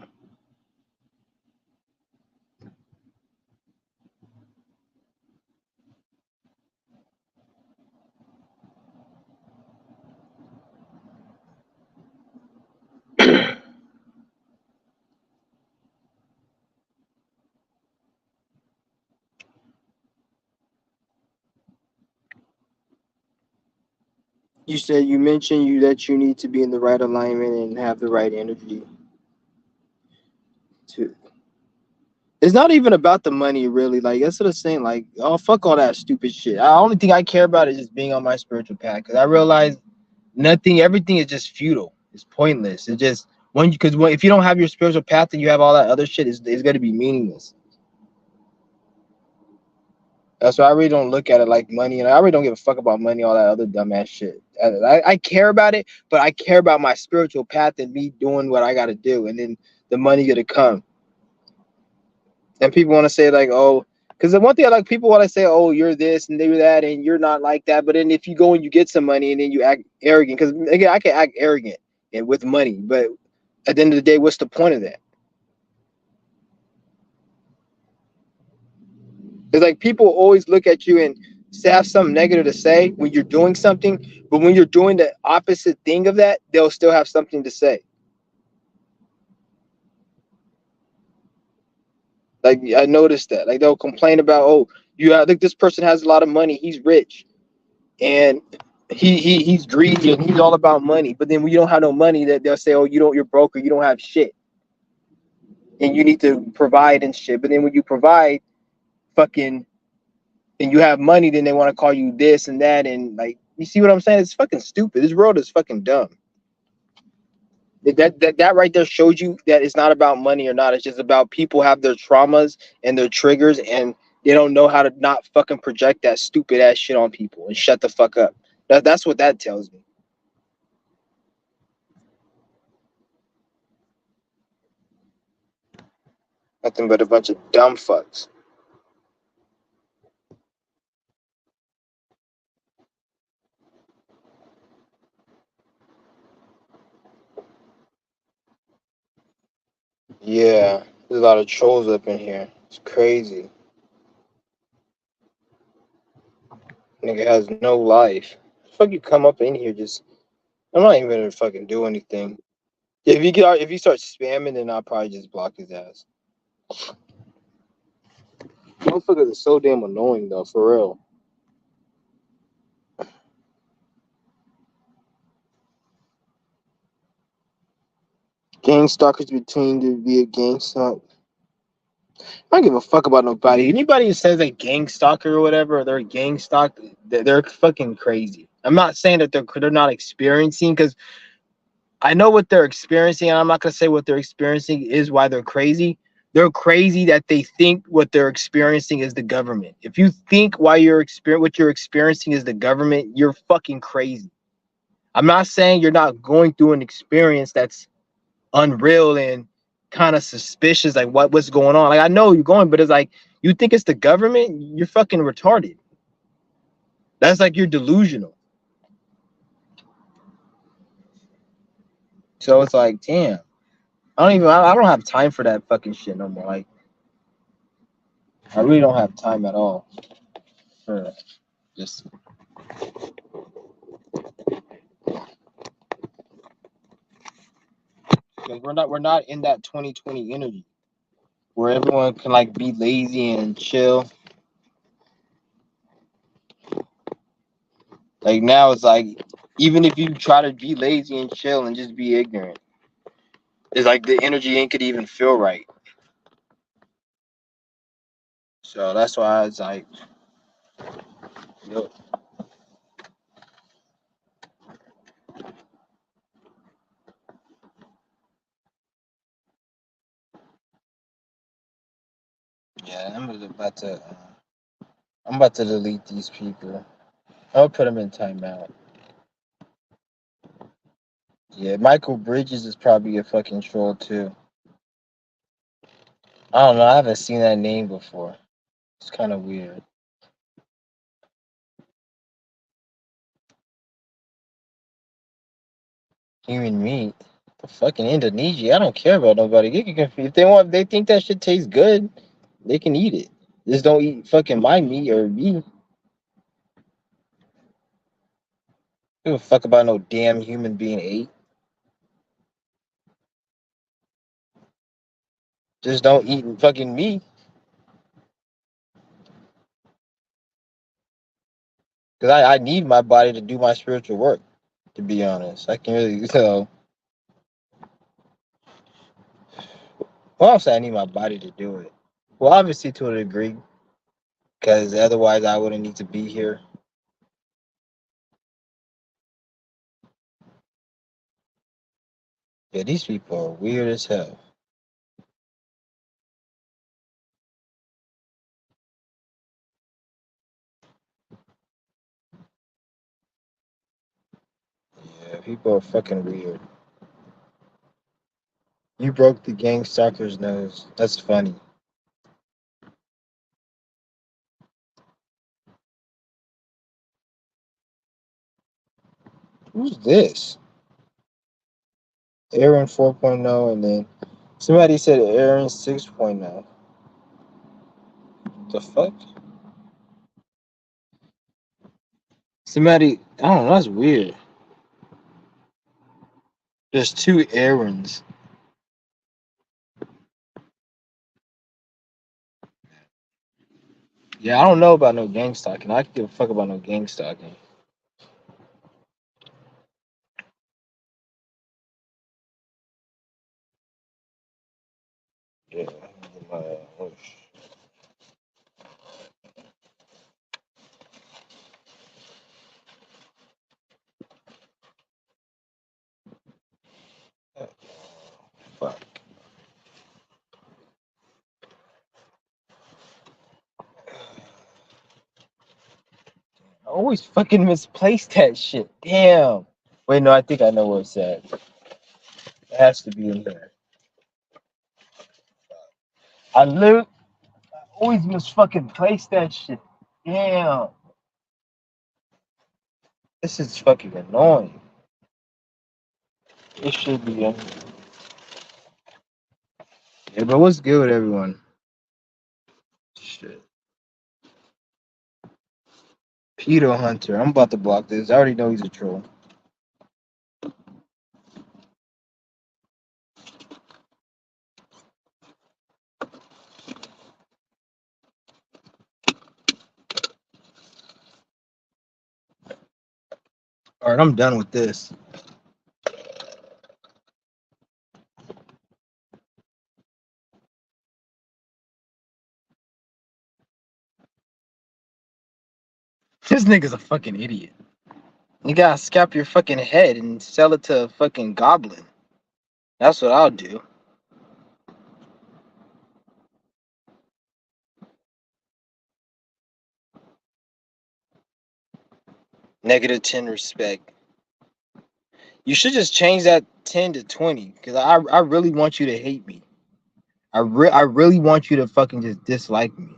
You said you mentioned you that you need to be in the right alignment and have the right energy to. It's not even about the money, really. Like that's what I'm saying. Like, oh fuck all that stupid shit. The only thing I care about is just being on my spiritual path. Because I realize nothing, everything is just futile. It's pointless. It just because if you don't have your spiritual path and you have all that other shit, it's going to be meaningless. That's why I really don't look at it like money, and I really don't give a fuck about money, all that other dumbass shit. I care about it, but I care about my spiritual path and me doing what I got to do, and then the money gonna come. And people want to say like, oh, because the one thing I like people want to say, oh, you're this and you're that, and you're not like that. But then if you go and you get some money and then you act arrogant, because again, I can act arrogant and with money, but at the end of the day, what's the point of that? It's like people always look at you and have something negative to say when you're doing something, but when you're doing the opposite thing of that, they'll still have something to say. Like I noticed that. Like they'll complain about, oh, I think this person has a lot of money, he's rich, and he's greedy and he's all about money. But then when you don't have no money, that they'll say, oh, you're broke or you don't have shit, and you need to provide and shit. But then when you provide, fucking, and you have money, then they want to call you this and that, and like, you see what I'm saying? It's fucking stupid. This world is fucking dumb. That right there shows you that it's not about money or not. It's just about people have their traumas and their triggers, and they don't know how to not fucking project that stupid ass shit on people and shut the fuck up. That's what that tells me. Nothing but a bunch of dumb fucks. Yeah, there's a lot of trolls up in here. It's crazy. Nigga has no life. Fuck you come up in here just. I'm not even gonna fucking do anything. If you start spamming, then I'll probably just block his ass. Motherfuckers are so damn annoying though, for real. Gang stalkers between to be a gang stalk. I don't give a fuck about nobody. Anybody who says they gang stalker or whatever, or they're gang stalk, they're fucking crazy. I'm not saying that they're not experiencing, because I know what they're experiencing, and I'm not gonna say what they're experiencing is why they're crazy. They're crazy that they think what they're experiencing is the government. If you think what you're experiencing is the government, you're fucking crazy. I'm not saying you're not going through an experience that's unreal and kind of suspicious, like what's going on. Like I know you're going, but it's like you think it's the government, you're fucking retarded. That's like you're delusional. So it's like, damn, I don't have time for that fucking shit no more. Like I really don't have time at all for just. Because we're not in that 2020 energy where everyone can like be lazy and chill. Like now it's like even if you try to be lazy and chill and just be ignorant, it's like the energy ain't could even feel right. So that's why it's like, yo, yeah, I'm about to delete these people. I'll put them in timeout. Yeah, Michael Bridges is probably a fucking troll too. I don't know. I haven't seen that name before. It's kind of weird. Human meat. The fucking Indonesia. I don't care about nobody. If they think that shit tastes good, they can eat it. Just don't eat fucking my meat or me. Give a fuck about no damn human being ate. Just don't eat fucking meat. Because I need my body to do my spiritual work. To be honest, I can really tell. Well, I'm saying I need my body to do it. Well, obviously to a degree, because otherwise I wouldn't need to be here. Yeah, these people are weird as hell. Yeah, people are fucking weird. You broke the gang stalker's nose. That's funny. Who's this? Aaron 4.0, and then somebody said Aaron 6.0. The fuck? Somebody, I don't know, that's weird. There's two Aarons. Yeah, I don't know about no gang stalking. I can give a fuck about no gang stalking. Yeah. Oh, fuck. I always fucking misplaced that shit. Damn. Wait, no, I think I know where it's at. It has to be in here. I literally always misfucking place that shit. Damn. This is fucking annoying. It should be in here. Yeah, but what's good with everyone? Shit. Peter Hunter. I'm about to block this. I already know he's a troll. Alright, I'm done with this. This nigga's a fucking idiot. You gotta scalp your fucking head and sell it to a fucking goblin. That's what I'll do. Negative 10 respect. You should just change that 10 to 20 because I really want you to hate me. I really want you to fucking just dislike me.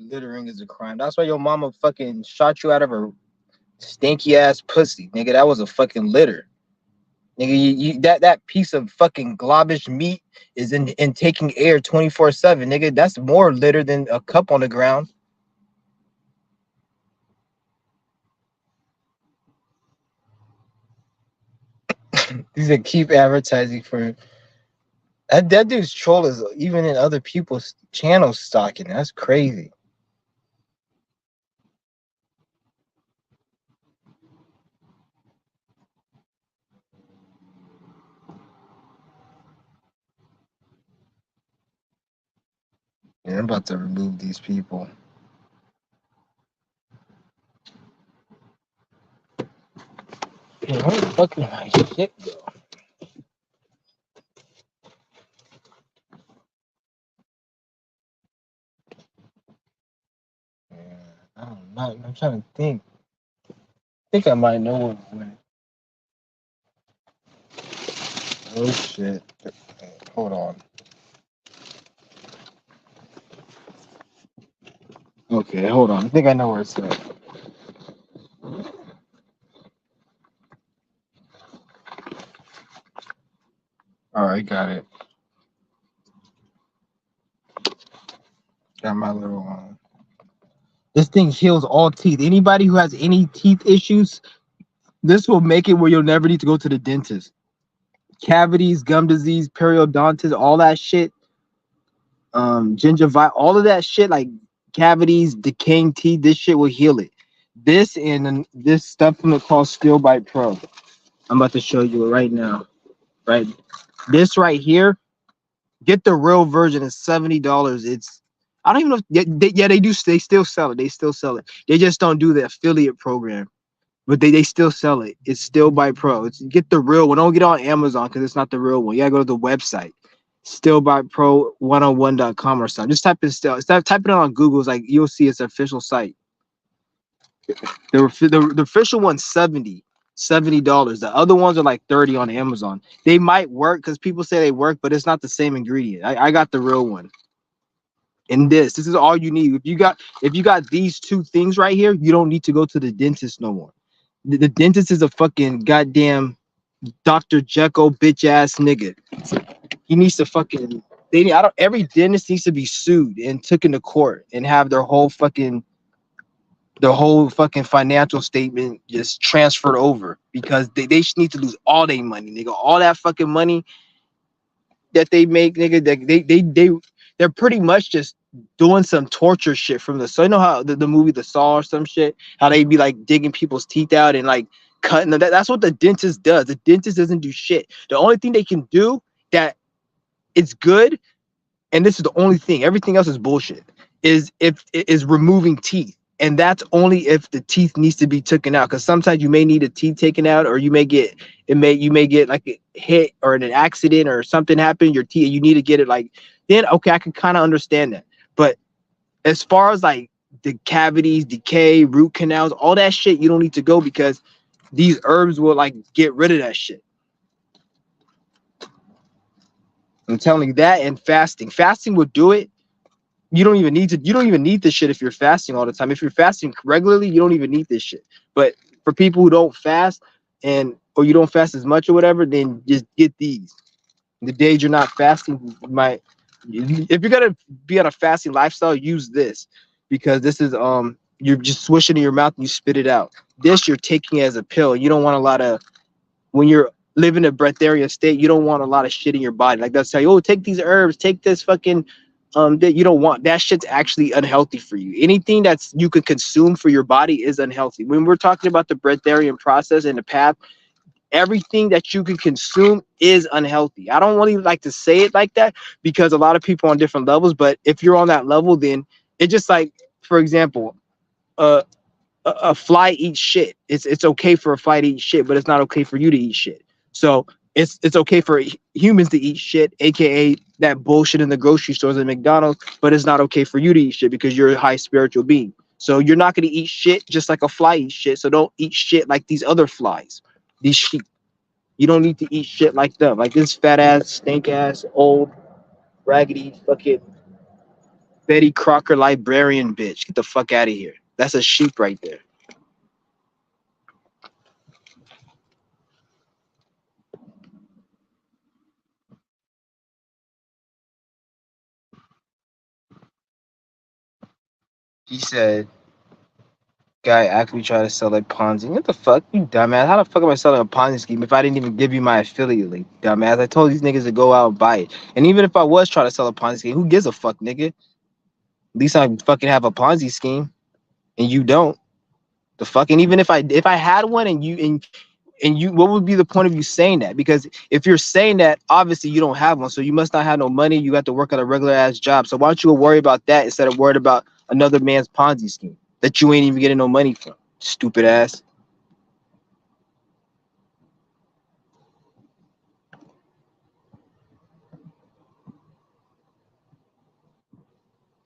Littering is a crime. That's why your mama fucking shot you out of her stinky ass pussy, nigga. That was a fucking litter. Nigga, that piece of fucking globbish meat is in taking air 24/7, nigga. That's more litter than a cup on the ground. These are keep advertising for that dude's troll is even in other people's channels stalking. That's crazy. Yeah, I'm about to remove these people. Yeah, where the fuck did my shit go? Yeah, I don't know. I'm trying to think. I think I might know where it went. Oh shit. Hold on. Okay, hold on. I think I know where it's at. All right, got it. Got my little This thing heals all teeth. Anybody who has any teeth issues, this will make it where you'll never need to go to the dentist. cavities, gum disease, periodontitis, all that shit, gingivitis, all of that shit, like cavities, decaying teeth, this shit will heal it. This and this supplement called Steel Bite Pro. I'm about to show you it right now. Right, this right here, get the real version. It's $70. It's I don't even know. They do. They still sell it. They still sell it. They just don't do the affiliate program, but they still sell it. It's Still Bite Pro. It's get the real one. Don't get it on Amazon because it's not the real one. You gotta go to the website, stillbitepro101.com or something. Just type in still. Type it on Google. It's like you'll see its official site. The official one's $70. The other ones are like 30 on Amazon. They might work because people say they work, but it's not the same ingredient. I got the real one. And this is all you need. If you got these two things right here, you don't need to go to the dentist no more. The dentist is a fucking goddamn Dr. Jekyll bitch ass nigga. He needs to fucking every dentist needs to be sued and took into court and have their whole fucking financial statement just transferred over because they should need to lose all their money, nigga. All that fucking money that they make, nigga, they're pretty much just doing some torture shit from the so you know how the movie The Saw or some shit, how they be like digging people's teeth out and like cutting them. That's what the dentist does. The dentist doesn't do shit. The only thing they can do that it's good, and this is the only thing, everything else is bullshit, is removing teeth. And that's only if the teeth needs to be taken out. Because sometimes you may need a teeth taken out, or you may get like a hit or an accident or something happen. Your teeth, you need to get it like. Then okay, I can kind of understand that. But as far as like the cavities, decay, root canals, all that shit, you don't need to go because these herbs will like get rid of that shit. I'm telling you that, and fasting will do it. You don't even need this shit if you're fasting all the time. If you're fasting regularly, you don't even need this shit. But for people who don't fast or you don't fast as much or whatever, then just get these. The days you're not fasting, if you're gonna be on a fasting lifestyle, use this because this is you're just swishing in your mouth and you spit it out. This you're taking as a pill. You don't want a lot of when you're living a breatharian state, you don't want a lot of shit in your body. Like they'll tell you, oh, take these herbs, take this fucking that you don't want. That shit's actually unhealthy for you. Anything that's you could consume for your body is unhealthy. When we're talking about the breatharian process and the path, everything that you can consume is unhealthy. I don't really like to say it like that because a lot of people on different levels, but if you're on that level, then it's just like, for example, a fly eats shit. It's okay for a fly to eat shit, but it's not okay for you to eat shit. So it's okay for humans to eat shit, aka that bullshit in the grocery stores and McDonald's, but it's not okay for you to eat shit because you're a high spiritual being. So you're not going to eat shit just like a fly eats shit. So don't eat shit like these other flies, these sheep. You don't need to eat shit like them, like this fat ass, stink ass, old, raggedy, fucking Betty Crocker librarian bitch. Get the fuck out of here. That's a sheep right there. He said, guy actually tried to sell like Ponzi. What the fuck, you dumbass? How the fuck am I selling a Ponzi scheme if I didn't even give you my affiliate link, dumbass? I told these niggas to go out and buy it. And even if I was trying to sell a Ponzi scheme, who gives a fuck, nigga? At least I fucking have a Ponzi scheme, and you don't. The fuck. And even if I had one, and you, what would be the point of you saying that? Because if you're saying that, obviously you don't have one, so you must not have no money. You got to work at a regular ass job. So why don't you go worry about that instead of worried about another man's Ponzi scheme that you ain't even getting no money from? Stupid ass.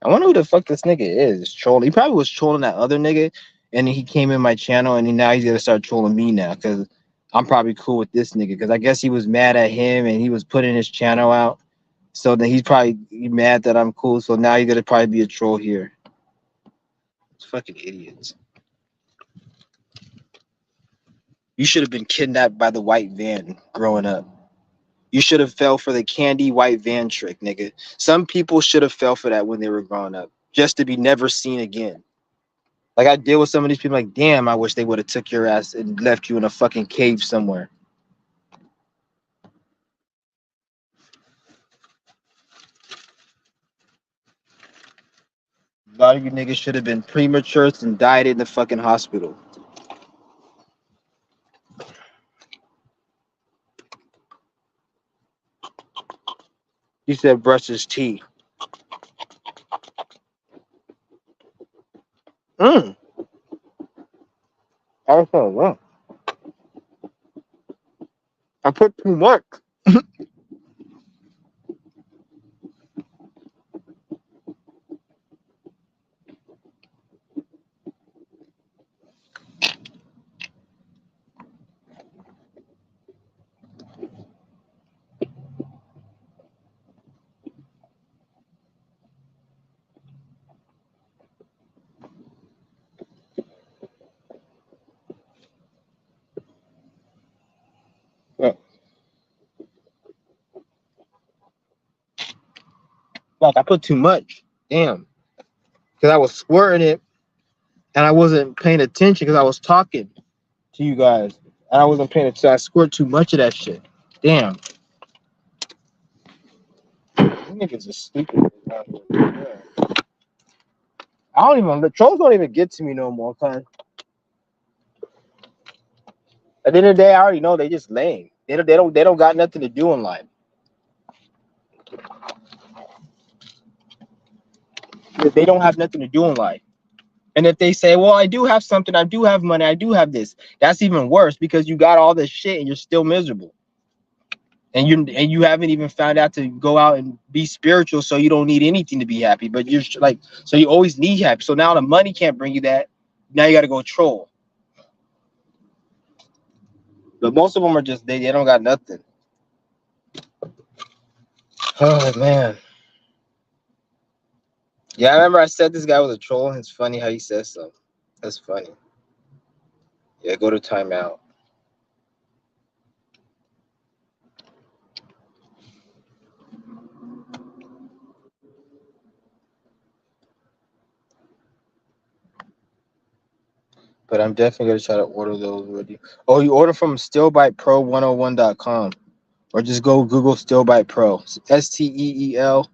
I wonder who the fuck this nigga is trolling. He probably was trolling that other nigga, and then he came in my channel, and now he's gonna start trolling me now because I'm probably cool with this nigga because I guess he was mad at him and he was putting his channel out. So then he's probably mad that I'm cool. So now you're gonna probably be a troll here. It's fucking idiots. You should have been kidnapped by the white van growing up. You should have fell for the candy white van trick, nigga. Some people should have fell for that when they were growing up, just to be never seen again. Like I deal with some of these people, like, damn, I wish they would have took your ass and left you in a fucking cave somewhere. A lot of you niggas should have been premature and died in the fucking hospital. He said brush his teeth. I don't know. I put too much. Like I put too much. Damn. Because I was squirting it and I wasn't paying attention because I was talking to you guys. And I wasn't paying attention. I squirted too much of that shit. Damn. You niggas are stupid. Yeah. I don't even, the trolls don't even get to me no more, cuz. At the end of the day, I already know they just lame. They don't got nothing to do in life. They don't have nothing to do in life. And if they say, well, I do have something, I do have money, I do have this, that's even worse because you got all this shit and you're still miserable. And you haven't even found out to go out and be spiritual, so you don't need anything to be happy. But you're like, so you always need happy. So now the money can't bring you that. Now you got to go troll. But most of them are just they don't got nothing. Oh man. Yeah, I remember I said this guy was a troll. It's funny how he says something. That's funny. Yeah, go to timeout. But I'm definitely gonna try to order those already. Oh, you order from stillbitepro101.com or just go Google Stillbite Pro. STEEL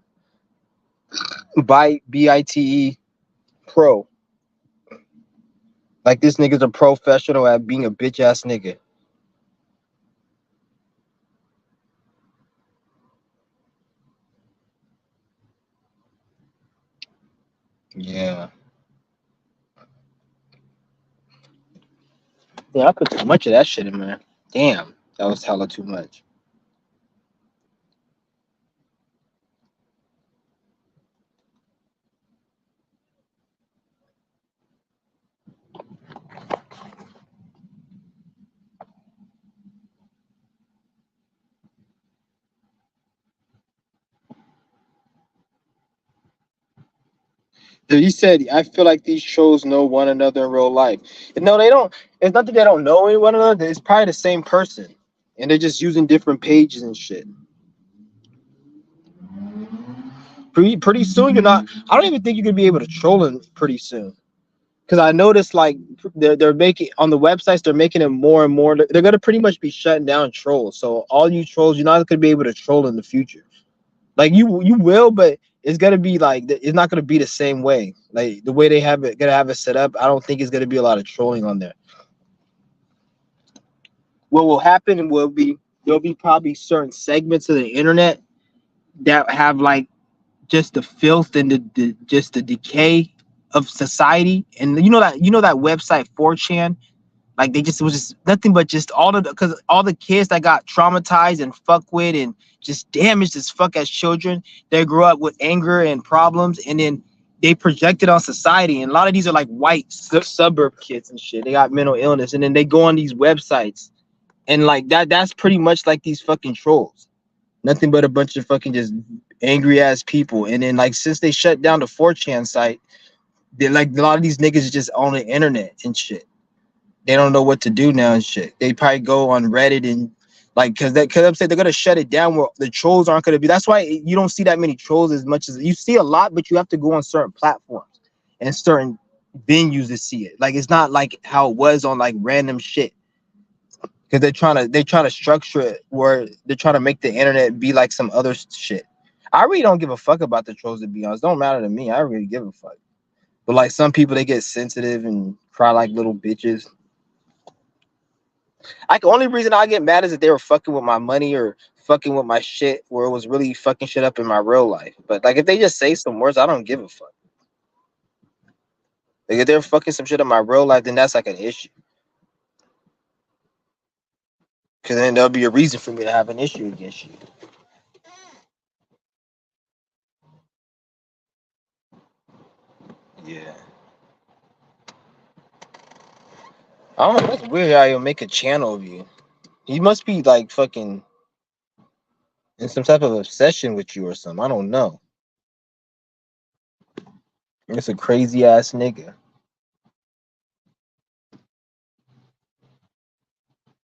Bite BITE Pro. Like this nigga's a professional at being a bitch ass nigga. Yeah. Yeah, I put too much of that shit in there. Damn, that was hella too much. So you said I feel like these trolls know one another in real life. And no, they don't. It's not that they don't know one another. It's probably the same person, and they're just using different pages and shit. Pretty soon, you're not. I don't even think you could be able to troll them pretty soon. Because I noticed like they're making on the websites, they're making it more and more. They're gonna pretty much be shutting down trolls. So all you trolls, you're not gonna be able to troll in the future. Like you will, but it's gonna be like it's not gonna be the same way. Like the way they have it, gonna have it set up. I don't think it's gonna be a lot of trolling on there. What will happen will be there'll be probably certain segments of the internet that have like just the filth and the just the decay of society. And you know that website 4chan, like they just it was just nothing but just all the because all the kids that got traumatized and fucked with and just damaged as fuck as children, they grew up with anger and problems, and then they projected on society. And a lot of these are like white suburb kids and shit. They got mental illness, and then they go on these websites and like that's pretty much like these fucking trolls. Nothing but a bunch of fucking just angry ass people. And then like since they shut down the 4chan site, they like a lot of these niggas is just on the internet and shit. They don't know what to do now and shit. They probably go on Reddit and like because I'm saying they're gonna shut it down where the trolls aren't gonna be. That's why you don't see that many trolls as much as you see a lot, but you have to go on certain platforms and certain venues to see it. Like it's not like how it was on like random shit. Because they're trying to structure it where they're trying to make the internet be like some other shit. I really don't give a fuck about the trolls, to be honest. Don't matter to me. I don't really give a fuck. But like some people, they get sensitive and cry like little bitches. The only reason I get mad is that they were fucking with my money or fucking with my shit, where it was really fucking shit up in my real life. But like if they just say some words, I don't give a fuck. Like if they're fucking some shit in my real life, then that's like an issue. Because then there'll be a reason for me to have an issue against you. Yeah. I don't know. That's weird how you'll make a channel of you. He must be like fucking in some type of obsession with you or something. I don't know. It's a crazy ass nigga.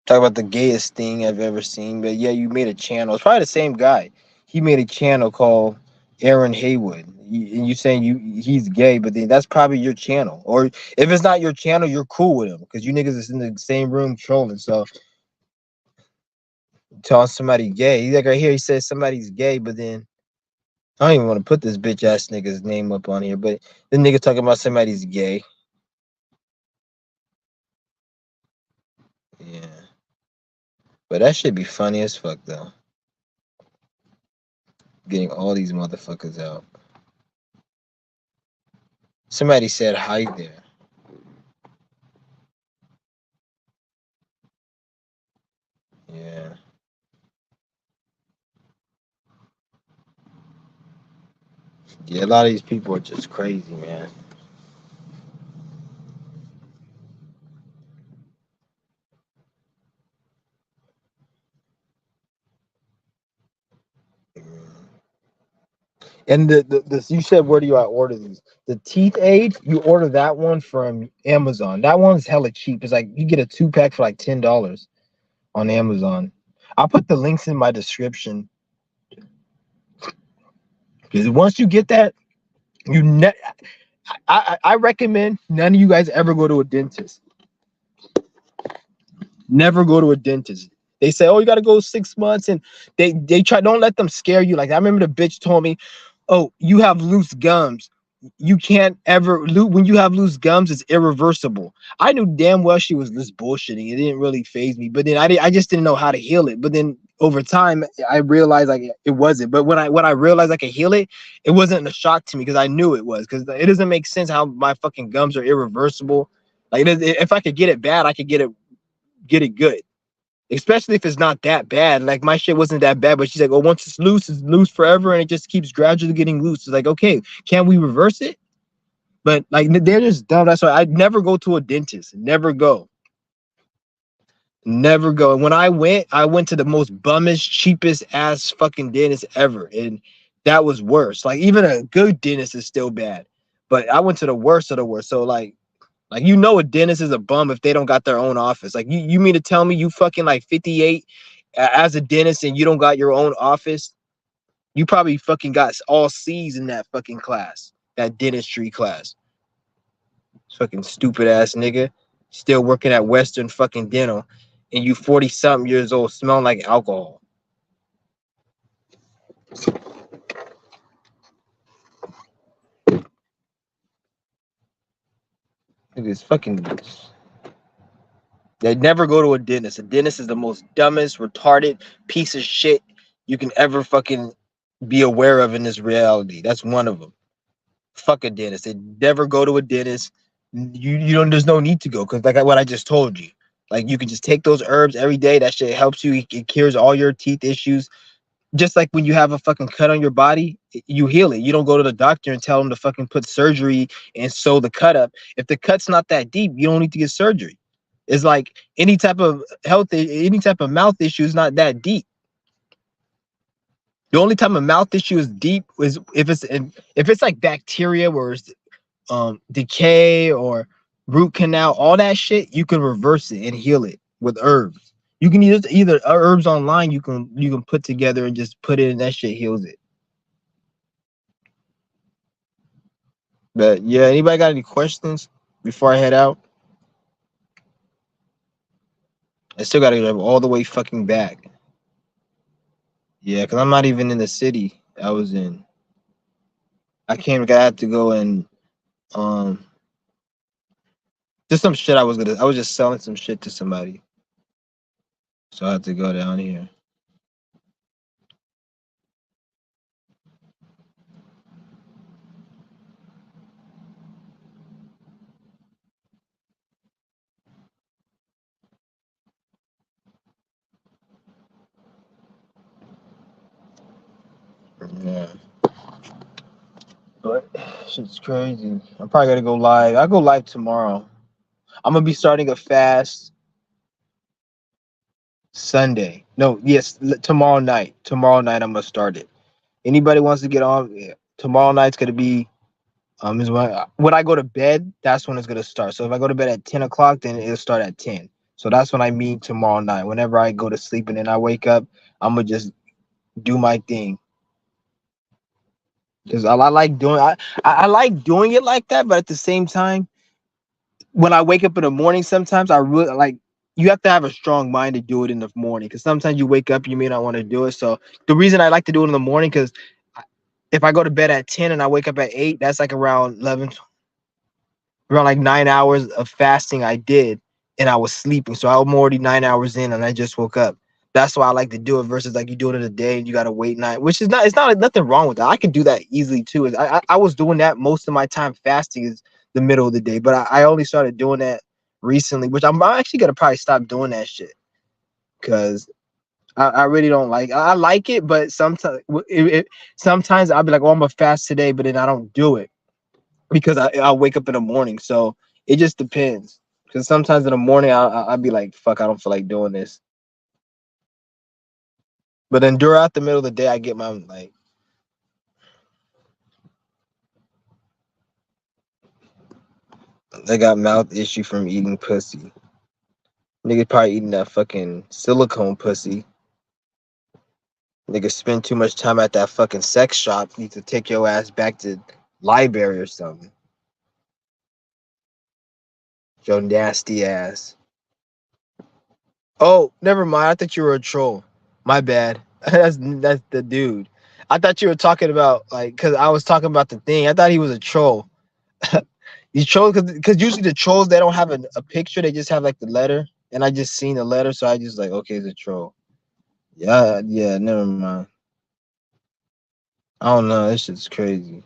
Talk about the gayest thing I've ever seen. But yeah, you made a channel. It's probably the same guy. He made a channel called Aaron Haywood. And you saying he's gay, but then that's probably your channel. Or if it's not your channel, you're cool with him because you niggas is in the same room trolling. So telling somebody gay, he's like right here. He says somebody's gay, but then I don't even want to put this bitch ass nigga's name up on here. But the nigga talking about somebody's gay. Yeah, but that should be funny as fuck though. Getting all these motherfuckers out. Somebody said hi there. Yeah. Yeah, a lot of these people are just crazy, man. And the you said where do you order these? The teeth aid, you order that one from Amazon. That one's hella cheap. It's like you get a 2-pack for like $10 on Amazon. I'll put the links in my description. Because once you get that, I recommend none of you guys ever go to a dentist. Never go to a dentist. They say, oh, you gotta go 6 months, and they try, don't let them scare you. Like I remember the bitch told me, oh, you have loose gums. You can't ever when you have loose gums, it's irreversible. I knew damn well she was just bullshitting. It didn't really phase me. But then I just didn't know how to heal it. But then over time, I realized like it wasn't. But when I realized I could heal it, it wasn't a shock to me because I knew it was. Because it doesn't make sense how my fucking gums are irreversible. Like if I could get it bad, I could get it good. Especially if it's not that bad. Like my shit wasn't that bad, but she's like, oh, once it's loose forever, and it just keeps gradually getting loose. It's like, okay, can we reverse it? But like they're just dumb. That's why I'd never go to a dentist. Never go. Never go. And when I went to the most bummish, cheapest ass fucking dentist ever. And that was worse. Like even a good dentist is still bad. But I went to the worst of the worst. So like you know a dentist is a bum if they don't got their own office. Like you mean to tell me you fucking like 58 as a dentist and you don't got your own office? You probably fucking got all C's in that fucking class, that dentistry class. Fucking stupid ass nigga. Still working at Western fucking Dental and you 40 something years old smelling like alcohol. Niggas fucking they never go to a dentist. A dentist is the most dumbest, retarded piece of shit you can ever fucking be aware of in this reality. That's one of them. Fuck a dentist. They never go to a dentist. You don't. There's no need to go because like what I just told you. Like you can just take those herbs every day. That shit helps you. It cures all your teeth issues. Just like when you have a fucking cut on your body, you heal it. You don't go to the doctor and tell them to fucking put surgery and sew the cut up. If the cut's not that deep, you don't need to get surgery. It's like any type of any type of mouth issue is not that deep. The only time a mouth issue is deep is if it's like bacteria where it's decay or root canal, all that shit, you can reverse it and heal it with herbs. You can use either herbs online you can put together and just put it in, that shit heals it. But yeah, anybody got any questions before I head out? I still gotta go all the way fucking back. Yeah, because I'm not even in the city I was in. I had to go and Um, just some shit I was just selling some shit to somebody, so I had to go down here. Yeah, but shit's crazy. I'm probably gonna go live. I go live tomorrow. I'm gonna be starting a fast Sunday. No, yes, tomorrow night. Tomorrow night I'm gonna start it. Anybody wants to get on? Yeah. Tomorrow night's gonna be is when I go to bed. That's when it's gonna start. So if I go to bed at 10 o'clock, then it'll start at 10. So that's when I mean tomorrow night. Whenever I go to sleep and then I wake up, I'm gonna just do my thing because I like doing I like doing it like that. But at the same time, when I wake up in the morning, sometimes I really like you have to have a strong mind to do it in the morning because sometimes you wake up, you may not want to do it. So the reason I like to do it in the morning because if I go to bed at 10 and I wake up at 8, that's like around 11, around like 9 hours of fasting I did, and I was sleeping. So I'm already 9 hours in and I just woke up. That's why I like to do it versus like you do it in a day and you gotta wait night, which is not it's not like nothing wrong with that. I can do that easily too. I was doing that most of my time fasting is the middle of the day, but I only started doing that recently, which I'm actually gonna probably stop doing that shit because I really don't like I like it, but sometimes I'll be like, oh, I'm gonna fast today, but then I don't do it because I'll wake up in the morning. So it just depends. Because sometimes in the morning I'll be like, fuck, I don't feel like doing this. But then throughout the middle of the day, I get my like, I got mouth issue from eating pussy. Nigga probably eating that fucking silicone pussy. Nigga spend too much time at that fucking sex shop. Need to take your ass back to library or something. Your nasty ass. Oh, never mind. I thought you were a troll. My bad. That's the dude. I thought you were talking about like because I was talking about the thing. I thought he was a troll. These trolls because usually the trolls they don't have a picture. They just have like the letter, and I just seen the letter, so I just like okay, it's a troll. Yeah, yeah. Never mind. I don't know. This shit's crazy.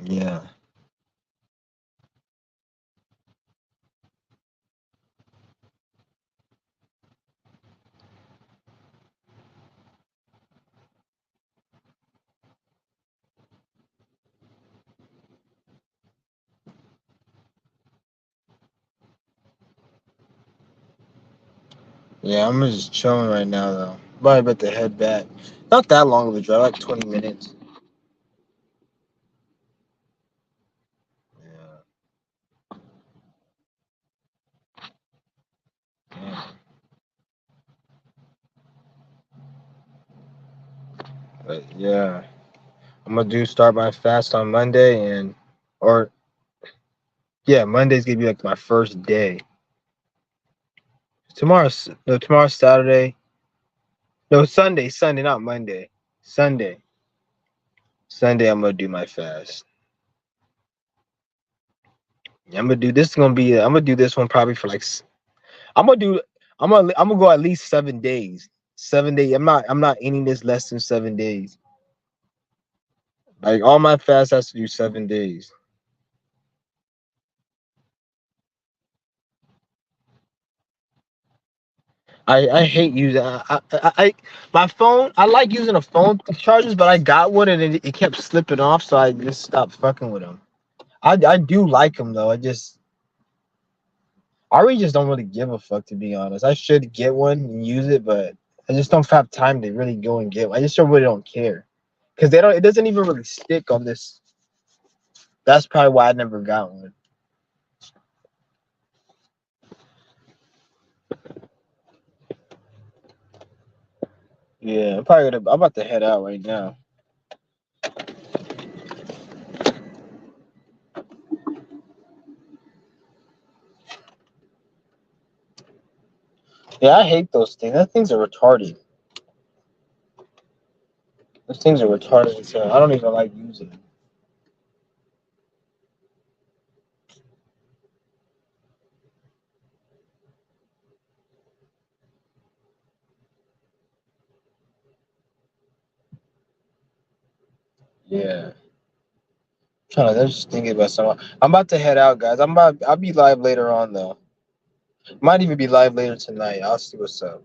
Yeah, yeah. I'm just chilling right now though. Probably about to head back. Not that long of a drive, like 20 minutes. Yeah. Yeah. But yeah. I'm gonna do start my fast on Monday or yeah, Monday's gonna be like my first day. Tomorrow's Saturday. No, Sunday, not Monday. Sunday. Sunday I'm gonna do my fast. Yeah, I'm gonna do this is gonna be I'm gonna do this one probably for like I'm gonna do I'm gonna go at least 7 days. 7 days. I'm not eating this less than 7 days. Like all my fast has to do 7 days. I hate using my phone. I like using a phone chargers, but I got one and it kept slipping off, so I just stopped fucking with them. I do like them though. I really just don't really give a fuck to be honest. I should get one and use it, but I just don't have time to really go and get one. I just really don't care because they don't. It doesn't even really stick on this. That's probably why I never got one. Yeah, I'm about to head out right now. Yeah, I hate those things. Those things are retarded. Those things are retarded as hell. I don't even like using them. Yeah. I'm just thinking about someone. I'm about to head out, guys. I'll be live later on though. Might even be live later tonight. I'll see what's up.